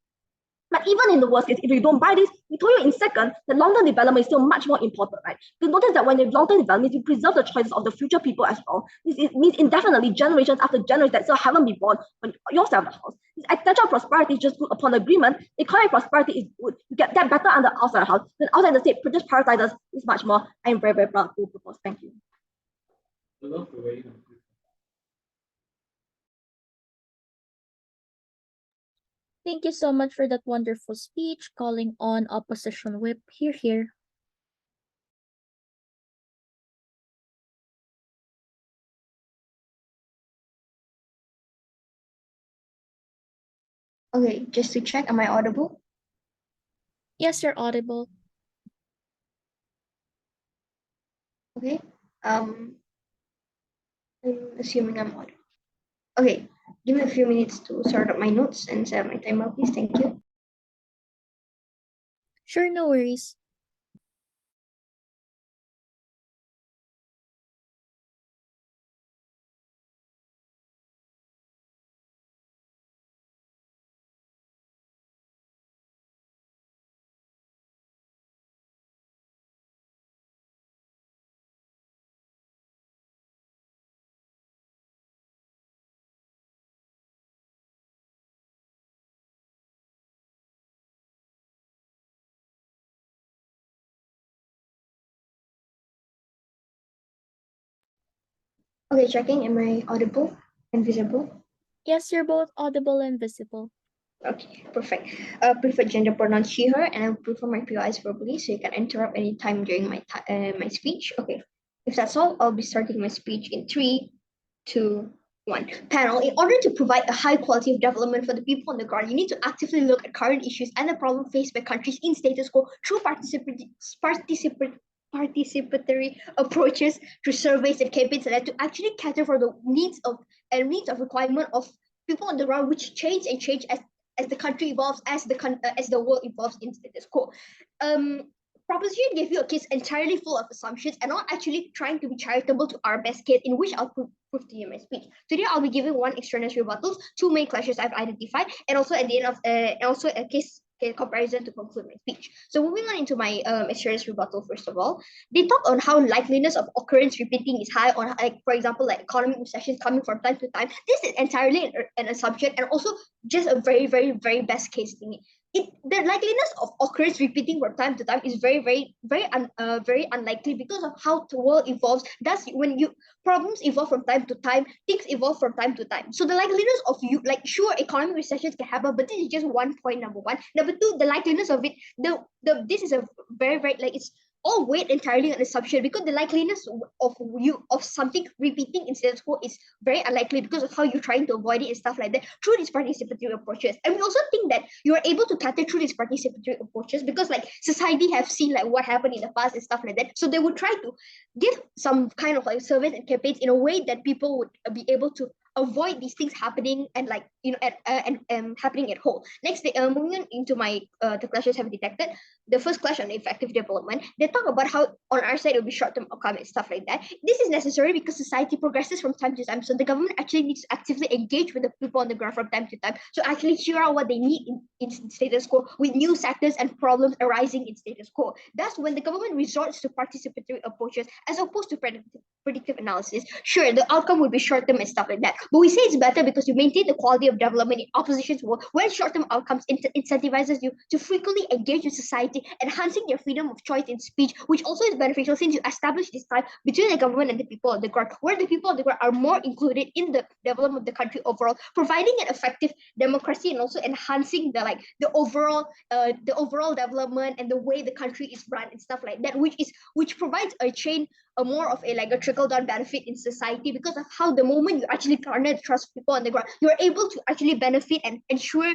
But even in the worst case, if you don't buy this, we told you in second that long-term development is still much more important, right? Because notice that when you have long-term development, you preserve the choices of the future people as well. This means indefinitely, generations after generations that still haven't been born when you're self the house. This existential prosperity is just good upon agreement. Economic prosperity is good. You get that better under outside the house. Then outside the state, just prioritizes is much more. I am very, very proud to propose. Thank you. Thank you so much for that wonderful speech, calling on opposition whip. Hear, hear. Okay, just to check, am I audible? Yes, you're audible. Okay. I'm assuming I'm audible. Okay, give me a few minutes to sort out my notes and set my timer, please. Thank you. Sure, no worries. Okay, checking. Am I audible and visible? Yes, you're both audible and visible. Okay, perfect. Prefer gender pronouns she, her, and I prefer my POIs verbally, so you can interrupt any time during my my speech. Okay, if that's all, I'll be starting my speech in 3, 2, 1. Panel, in order to provide a high quality of development for the people on the ground, you need to actively look at current issues and the problem faced by countries in status quo through participatory approaches, through surveys and campaigns that to actually cater for the needs of requirement of people on the ground, which change as the country evolves, as the world evolves in status quo. Proposition gave you a case entirely full of assumptions and not actually trying to be charitable to our best case, in which I'll prove to you in my speech. Today, I'll be giving 1 extraneous rebuttals, 2 main clashes I've identified, and also at the end of also a case comparison to conclude my speech. So moving on into my extraneous rebuttal, first of all, they talk on how likeliness of occurrence repeating is high on, like, for example, like economic recessions coming from time to time. This is entirely an assumption and also just a very, very, very best case thingy. The likeliness of occurrence repeating from time to time is very, very, very unlikely because of how the world evolves. Thus, when problems evolve from time to time, things evolve from time to time. So the likeliness of sure, economic recessions can happen, but this is just one point, number one. Number two, the likeliness of it, this is a very, very, it's all weight entirely on assumption, because the likeliness of something repeating in status quo is very unlikely because of how you're trying to avoid it and stuff like that through these participatory approaches. And we also think that you're able to cater through these participatory approaches because like society have seen like what happened in the past and stuff like that. So they would try to give some kind of like surveys and campaigns in a way that people would be able to avoid these things happening and like happening at whole. Next, moving on into my the clashes have detected. The first clash on effective development, they talk about how on our side it will be short-term outcome and stuff like that. This is necessary because society progresses from time to time. So the government actually needs to actively engage with the people on the ground from time to time. So actually figure out what they need in status quo with new sectors and problems arising in status quo. Thus, when the government resorts to participatory approaches as opposed to predictive analysis, sure, the outcome will be short-term and stuff like that. But we say it's better because you maintain the quality of development in opposition to work, when short-term outcomes incentivizes you to frequently engage with society, enhancing their freedom of choice in speech, which also is beneficial since you establish this tie between the government and the people on the ground, where the people on the ground are more included in the development of the country overall, providing an effective democracy and also enhancing the overall development and the way the country is run and stuff like that, which provides a more of a trickle down benefit in society because of how the moment you actually garner the trust of people on the ground, you're able to actually benefit and ensure,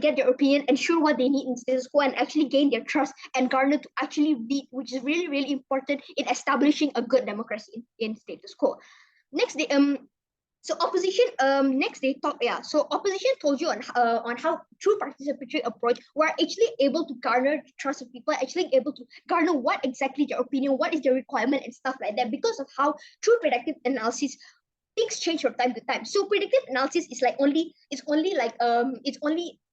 get their opinion, ensure what they need in status quo, and actually gain their trust and garner to actually lead, which is really, really important in establishing a good democracy in status quo. Next, opposition told you on how through participatory approach we're actually able to garner the trust of people, actually able to garner what exactly their opinion, what is their requirement and stuff like that, because of how through predictive analysis things change from time to time. So predictive analysis is only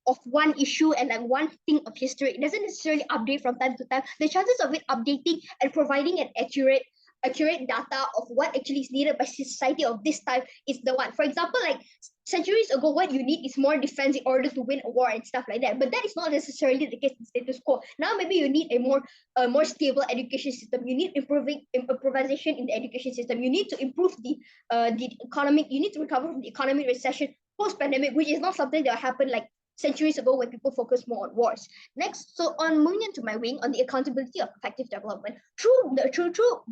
of one issue and like one thing of history. It doesn't necessarily update from time to time. The chances of it updating and providing an accurate data of what actually is needed by society of this time is the one. For example, like centuries ago, what you need is more defense in order to win a war and stuff like that. But that is not necessarily the case in status quo. Now maybe you need a more stable education system. You need improvisation in the education system. You need to improve the economic. You need to recover from the economic recession post pandemic, which is not something that happened like centuries ago when people focused more on wars. Next, so on moving into my wing on the accountability of effective development, through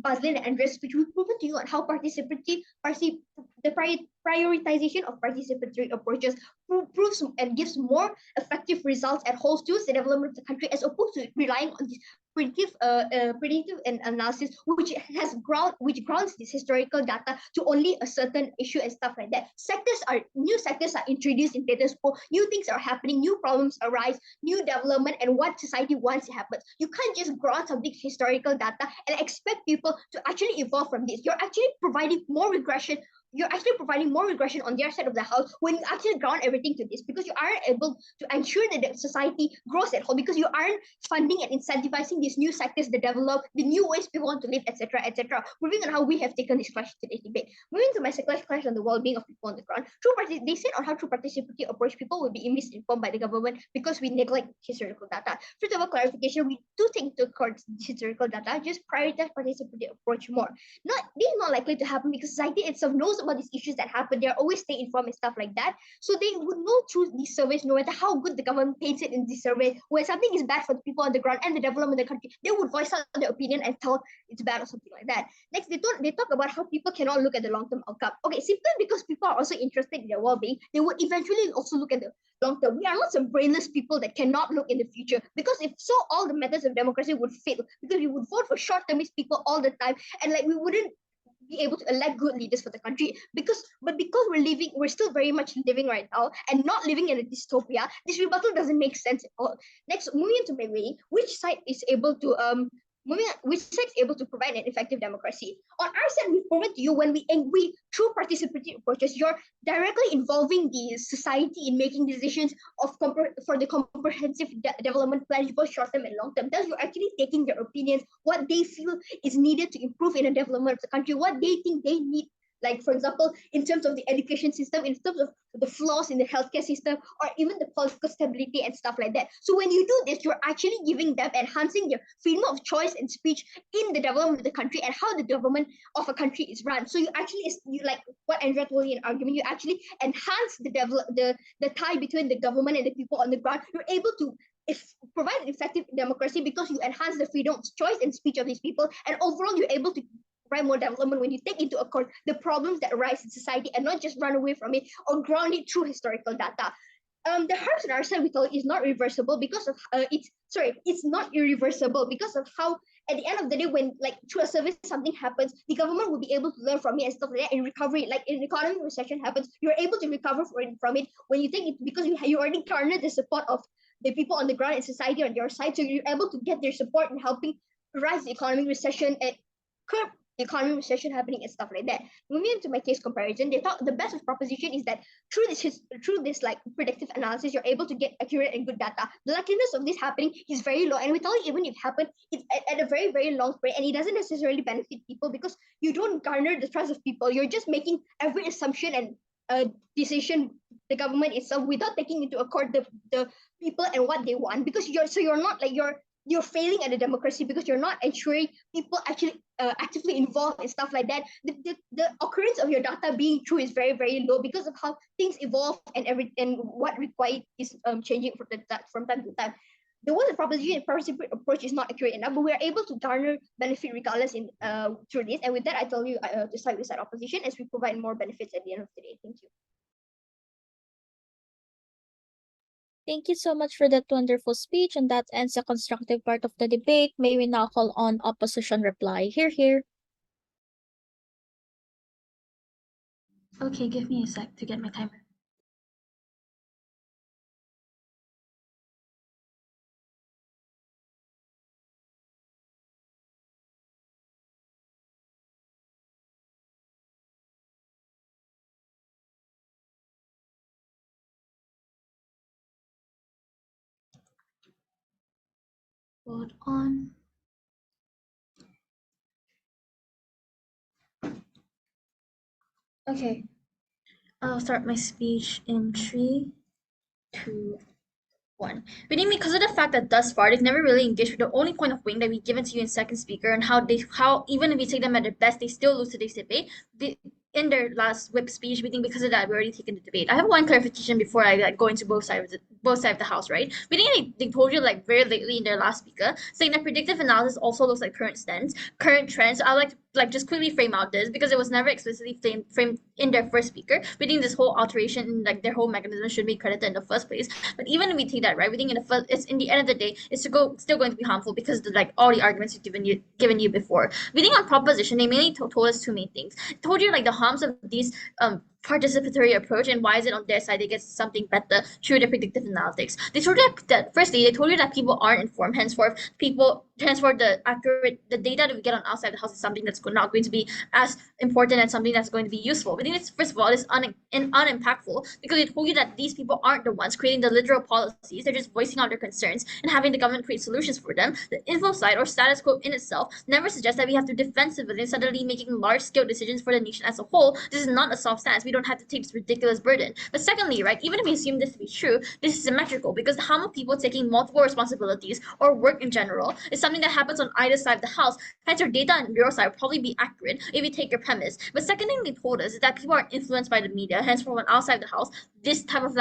Baslin and Andres, which we've proven to you on how the prioritization of participatory approaches proves and gives more effective results at whole to the development of the country as opposed to relying on this predictive and analysis, which grounds this historical data to only a certain issue and stuff like that. New sectors are introduced in status quo, new things are happening, new problems arise, new development, and what society wants to happen. You can't just grant something historical data and expect people to actually evolve from this. You're actually providing more regression on their side of the house when you actually ground everything to this, because you aren't able to ensure that the society grows at whole, because you aren't funding and incentivizing these new sectors that develop, the new ways people want to live, etc., etc. Moving on how we have taken this clash today's debate. Moving to my second clash on the well-being of people on the ground. They said on how through participatory approach people will be misinformed by the government because we neglect historical data. First of all, clarification, we do take into account historical data, just prioritize participatory approach more. This is not likely to happen because society itself knows about these issues that happen. They're always stay informed and stuff like that. So they would know through these surveys, no matter how good the government paints it in these surveys, where something is bad for the people on the ground and the development of the country, they would voice out their opinion and tell it's bad or something like that. Next, they talk about how people cannot look at the long-term outcome. Okay, simply because people are also interested in their well-being, they would eventually also look at the long term. We are not some brainless people that cannot look in the future, because if so, all the methods of democracy would fail, because we would vote for short-termist people all the time, and we wouldn't be able to elect good leaders for the country. Because we're still very much living right now and not living in a dystopia, this rebuttal doesn't make sense at all. Next, moving into my way, which side is able to provide an effective democracy? On our side, we've proven to you when we through participatory approaches, you're directly involving the society in making decisions for the comprehensive development plan, both short term and long term. Thus, you're actually taking their opinions, what they feel is needed to improve in the development of the country, what they think they need. Like, for example, in terms of the education system, in terms of the flaws in the healthcare system, or even the political stability and stuff like that. So when you do this, you're actually giving them, enhancing their freedom of choice and speech in the development of the country and how the government of a country is run. So you like what Andrea told you in argument, you actually enhance the tie between the government and the people on the ground. You're able to provides effective democracy because you enhance the freedom of choice and speech of these people, and overall you're able to provide more development when you take into account the problems that arise in society and not just run away from it or ground it through historical data. The harms in our side we is not reversible because of it's not irreversible because of how at the end of the day when like through a service something happens, the government will be able to learn from it and stuff like that and recover it. Like in economic recession happens, you're able to recover from it when you take it because you already garnered the support of the people on the ground and society on your side, so you're able to get their support in helping rise the economic recession and curb the economic recession happening and stuff like that. Moving into my case comparison, they thought the best of proposition is that through this like predictive analysis, you're able to get accurate and good data. The likeliness of this happening is very low, and we tell you even if it happened, it's at a very very long spread, and it doesn't necessarily benefit people because you don't garner the trust of people. You're just making every assumption and decision the government itself without taking into account the people and what they want, because you're not like you're failing at the democracy because you're not ensuring people actually actively involved and stuff like that. The occurrence of your data being true is very very low because of how things evolve and what required is changing from time to time. The one proposition and participatory approach is not accurate enough, but we are able to garner benefit regardless in through this. And with that, I tell you to side with side opposition as we provide more benefits at the end of the day. Thank you. Thank you so much for that wonderful speech, and that ends the constructive part of the debate. May we now call on opposition reply. Here. Okay, give me a sec to get my timer. Hold on. Okay, I'll start my speech in 3, 2, 1. Reading because of the fact that thus far they've never really engaged with the only point of wing that we've given to you in second speaker and how even if we take them at their best, they still lose today's debate. In their last whip speech, we think because of that we already taken the debate. I have one clarification before I go into both sides of the house, right? We think they told you like very lately in their last speaker, saying that predictive analysis also looks like current trends. I like to just quickly frame out this because it was never explicitly framed in their first speaker. We think this whole alteration in like their whole mechanism should be credited in the first place. But even if we take that, right, we think it's in the end of the day, it's still going to be harmful because of all the arguments we've given you before. We think on proposition, they mainly told us two main things. Told you like the harms of these participatory approach and why is it on their side they get something better through the predictive analytics. They told you that firstly they told you that people aren't informed, henceforth the data that we get on outside the house is something that's not going to be as important and something that's going to be useful. I think it's first of all it's unimpactful because they told you that these people aren't the ones creating the literal policies, they're just voicing out their concerns and having the government create solutions for them. The info side or status quo in itself never suggests that we have to defend civilians suddenly making large scale decisions for the nation as a whole. This is not a soft stance. We don't have to take this ridiculous burden. But secondly, right, even if we assume this to be true, this is symmetrical because the harm of people taking multiple responsibilities or work in general is something that happens on either side of the house. Hence, your data on your side will probably be accurate if you take your premise. But second thing they told us is that people are influenced by the media. Hence, from outside the house, this type of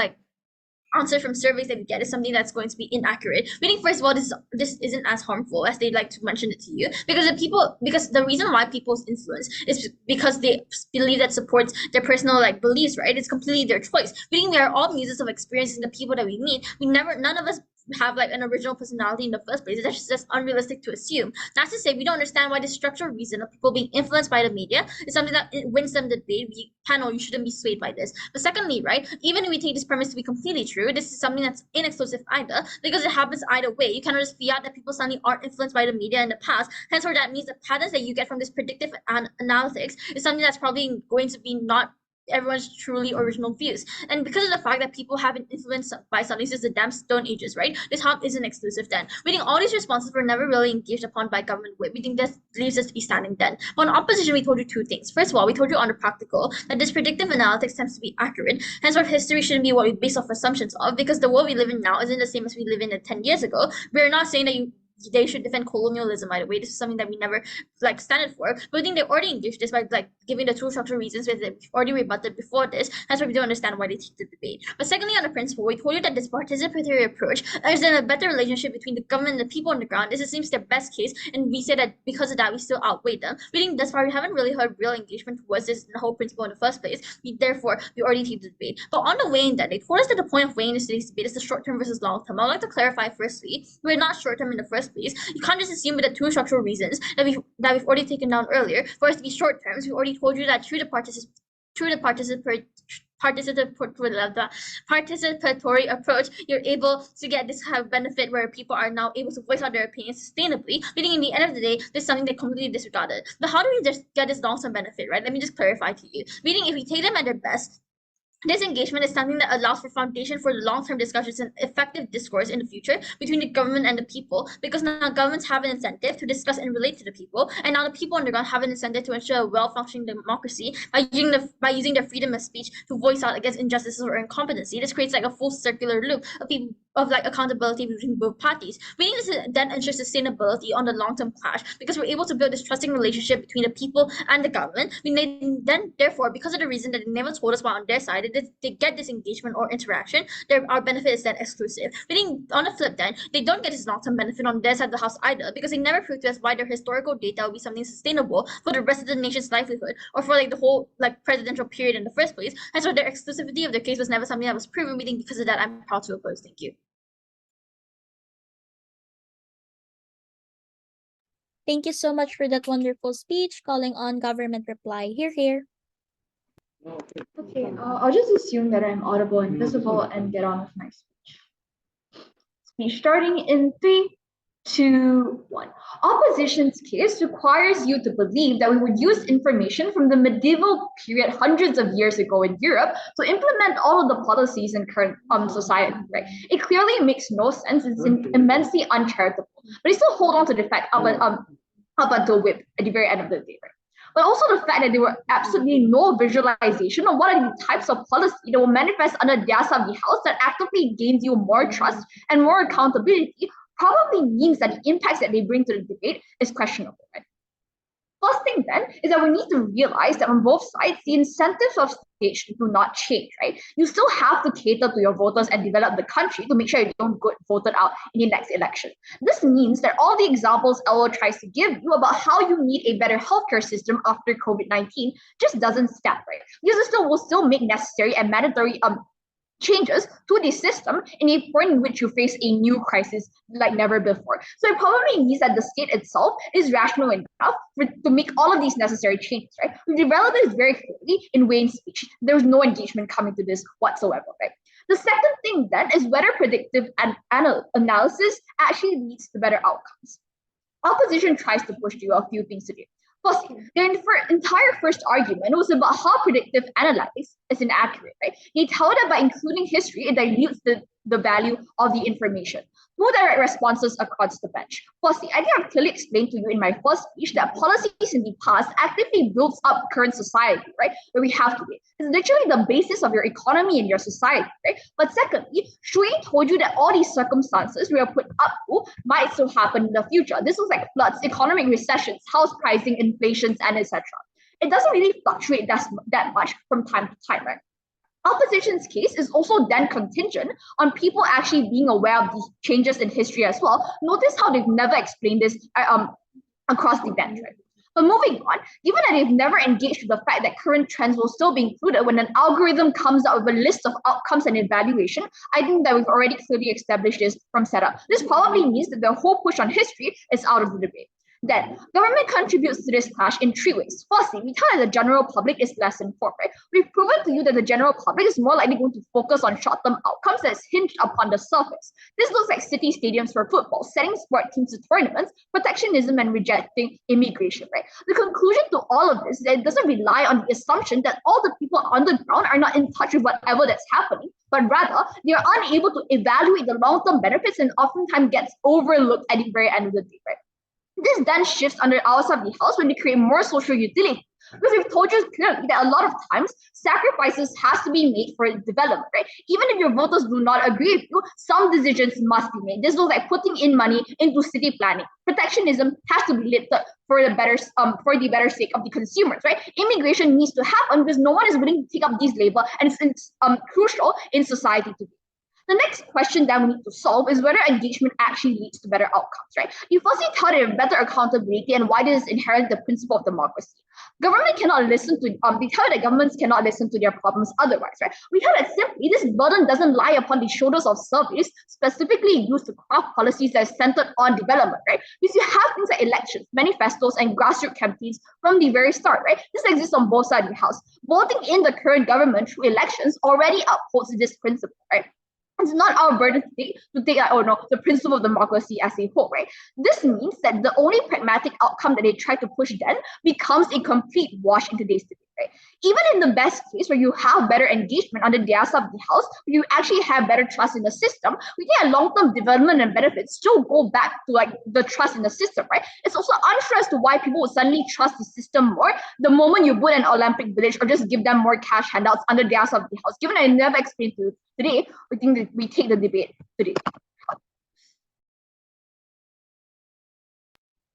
answer from surveys that we get is something that's going to be inaccurate. Meaning, first of all, this isn't as harmful as they'd like to mention it to you because the reason why people's influence is because they believe that supports their personal beliefs, right? It's completely their choice. Meaning, we are all muses of experiencing the people that we meet. None of us have an original personality in the first place. It's just unrealistic to assume. That's to say, we don't understand why the structural reason of people being influenced by the media is something that wins them the debate. You shouldn't be swayed by this. But secondly, right, even if we take this premise to be completely true, this is something that's inexclusive either, because it happens either way. You cannot just fiat that people suddenly aren't influenced by the media in the past. Hence, that means the patterns that you get from this predictive analytics is something that's probably going to be not everyone's truly original views. And because of the fact that people have been influenced by something since the damn Stone Ages, right? This harm isn't exclusive then. We think all these responses were never really engaged upon by government. We think this leaves us to be standing then. But on opposition, we told you two things. First of all, we told you on the practical that this predictive analytics tends to be accurate. Hence, our history shouldn't be what we base off assumptions of, because the world we live in now isn't the same as we live in 10 years ago. We're not saying that they should defend colonialism right away. This is something that we never like standard for. But I think they already engaged this by like giving the two structural reasons with it already rebutted before this. That's why we don't understand why they take the debate. But secondly, on the principle, we told you that this participatory approach is in a better relationship between the government and the people on the ground. This seems their best case, and we say that because of that, we still outweigh them. We think thus far we haven't really heard real engagement towards this whole principle in the first place. Therefore, we already take the debate. But on the weighing that, they told us that the point of weighing today's debate is the short term versus long term. I would like to clarify firstly, we're not short term in the first place. You can't just assume with the two structural reasons that we've already taken down earlier for us to be short terms. We already told you that through the participatory approach, you're able to get this kind of benefit where people are now able to voice out their opinions sustainably. Meaning, in the end of the day, this is something they completely disregarded. But how do we just get this long-term benefit, right? Let me just clarify to you. Meaning, if we take them at their best, this engagement is something that allows for foundation for the long-term discussions and effective discourse in the future between the government and the people, because now governments have an incentive to discuss and relate to the people, and now the people on the ground have an incentive to ensure a well-functioning democracy by using their freedom of speech to voice out against injustices or incompetency. This creates like a full circular loop of like accountability between both parties. We need to then ensure sustainability on the long-term clash, because we're able to build this trusting relationship between the people and the government. Therefore, because of the reason that they never told us about on their side, they get this engagement or interaction, our benefit is then exclusive. Meaning, on the flip then, they don't get this long-term benefit on their side of the house either, because they never proved to us why their historical data will be something sustainable for the rest of the nation's livelihood or for like the whole like presidential period in the first place. And so their exclusivity of their case was never something that was proven. Meaning, because of that, I'm proud to oppose. Thank you. Thank you so much for that wonderful speech. Calling on government reply. Here. Okay, I'll just assume that I'm audible and visible and get on with my speech. Speech starting in 3, 2, 1. Opposition's case requires you to believe that we would use information from the medieval period hundreds of years ago in Europe to implement all of the policies in current society, right? It clearly makes no sense. It's immensely uncharitable. But they still hold on to the fact up until whip at the very end of the day, right? But also the fact that there were absolutely no visualization of what are the types of policy that will manifest under their side of the house that actively gains you more trust and more accountability probably means that the impacts that they bring to the debate is questionable, right? First thing then is that we need to realize that on both sides, the incentives of state do not change, right? You still have to cater to your voters and develop the country to make sure you don't get voted out in the next election. This means that all the examples LO tries to give you about how you need a better healthcare system after COVID-19 just doesn't stand, right? Because it will still make necessary and mandatory changes to the system in a point in which you face a new crisis like never before. So it probably means that the state itself is rational enough to make all of these necessary changes, right? We developed this very clearly in Wayne's speech. There was no engagement coming to this whatsoever, right? The second thing then is whether predictive analysis actually leads to better outcomes. Opposition tries to push you a few things today. Firstly, their entire first argument was about how predictive analysis is inaccurate, right? They tell that by including history, it dilutes the value of the information. Two direct responses across the bench. Firstly, I think I've clearly explained to you in my first speech that policies in the past actively builds up current society, right? Where we have today. It's literally the basis of your economy and your society, right? But secondly, Shui told you that all these circumstances we are put up to might still happen in the future. This was like floods, economic recessions, house pricing, inflations, and etc. It doesn't really fluctuate that much from time to time, right? Opposition's case is also then contingent on people actually being aware of these changes in history as well. Notice how they've never explained this across the bench, right? But moving on, given that they've never engaged with the fact that current trends will still be included when an algorithm comes out with a list of outcomes and evaluation, I think that we've already clearly established this from setup. This probably means that the whole push on history is out of the debate. Then, government contributes to this clash in 3 ways. Firstly, we tell that the general public is less informed, right? We've proven to you that the general public is more likely going to focus on short-term outcomes that's hinged upon the surface. This looks like city stadiums for football, setting sport teams to tournaments, protectionism, and rejecting immigration, right? The conclusion to all of this is that it doesn't rely on the assumption that all the people on the ground are not in touch with whatever that's happening, but rather they are unable to evaluate the long-term benefits and oftentimes gets overlooked at the very end of the day, right? This then shifts under our side of the house when we create more social utility. Because we've told you clearly that a lot of times sacrifices has to be made for development, right? Even if your voters do not agree with you, some decisions must be made. This was like putting in money into city planning. Protectionism has to be lifted for the better sake of the consumers, right? Immigration needs to happen because no one is willing to take up these labor, and it's crucial in society today. The next question that we need to solve is whether engagement actually leads to better outcomes, right? You firstly tell them better accountability and why this is inherent in the principle of democracy. Government cannot listen to, they tell that governments cannot listen to their problems otherwise, right? We heard that simply this burden doesn't lie upon the shoulders of surveys specifically used to craft policies that are centered on development, right? Because you have things like elections, manifestos, and grassroots campaigns from the very start, right? This exists on both sides of the house. Voting in the current government through elections already upholds this principle, right? It's not our burden to take the principle of democracy as a whole, right? This means that the only pragmatic outcome that they try to push then becomes a complete wash in today's debate, right? Even in the best case where you have better engagement under their side of the house, where you actually have better trust in the system, we think long-term development and benefits still go back to like the trust in the system, right? It's also unsure as to why people would suddenly trust the system more the moment you put an Olympic village or just give them more cash handouts under their side of the house. Given I never explained to you today, we think that we take the debate today.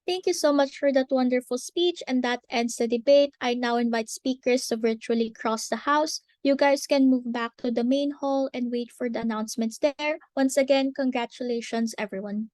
Thank you so much for that wonderful speech, and that ends the debate. I now invite speakers to virtually cross the house. You guys can move back to the main hall and wait for the announcements there. Once again, congratulations, everyone.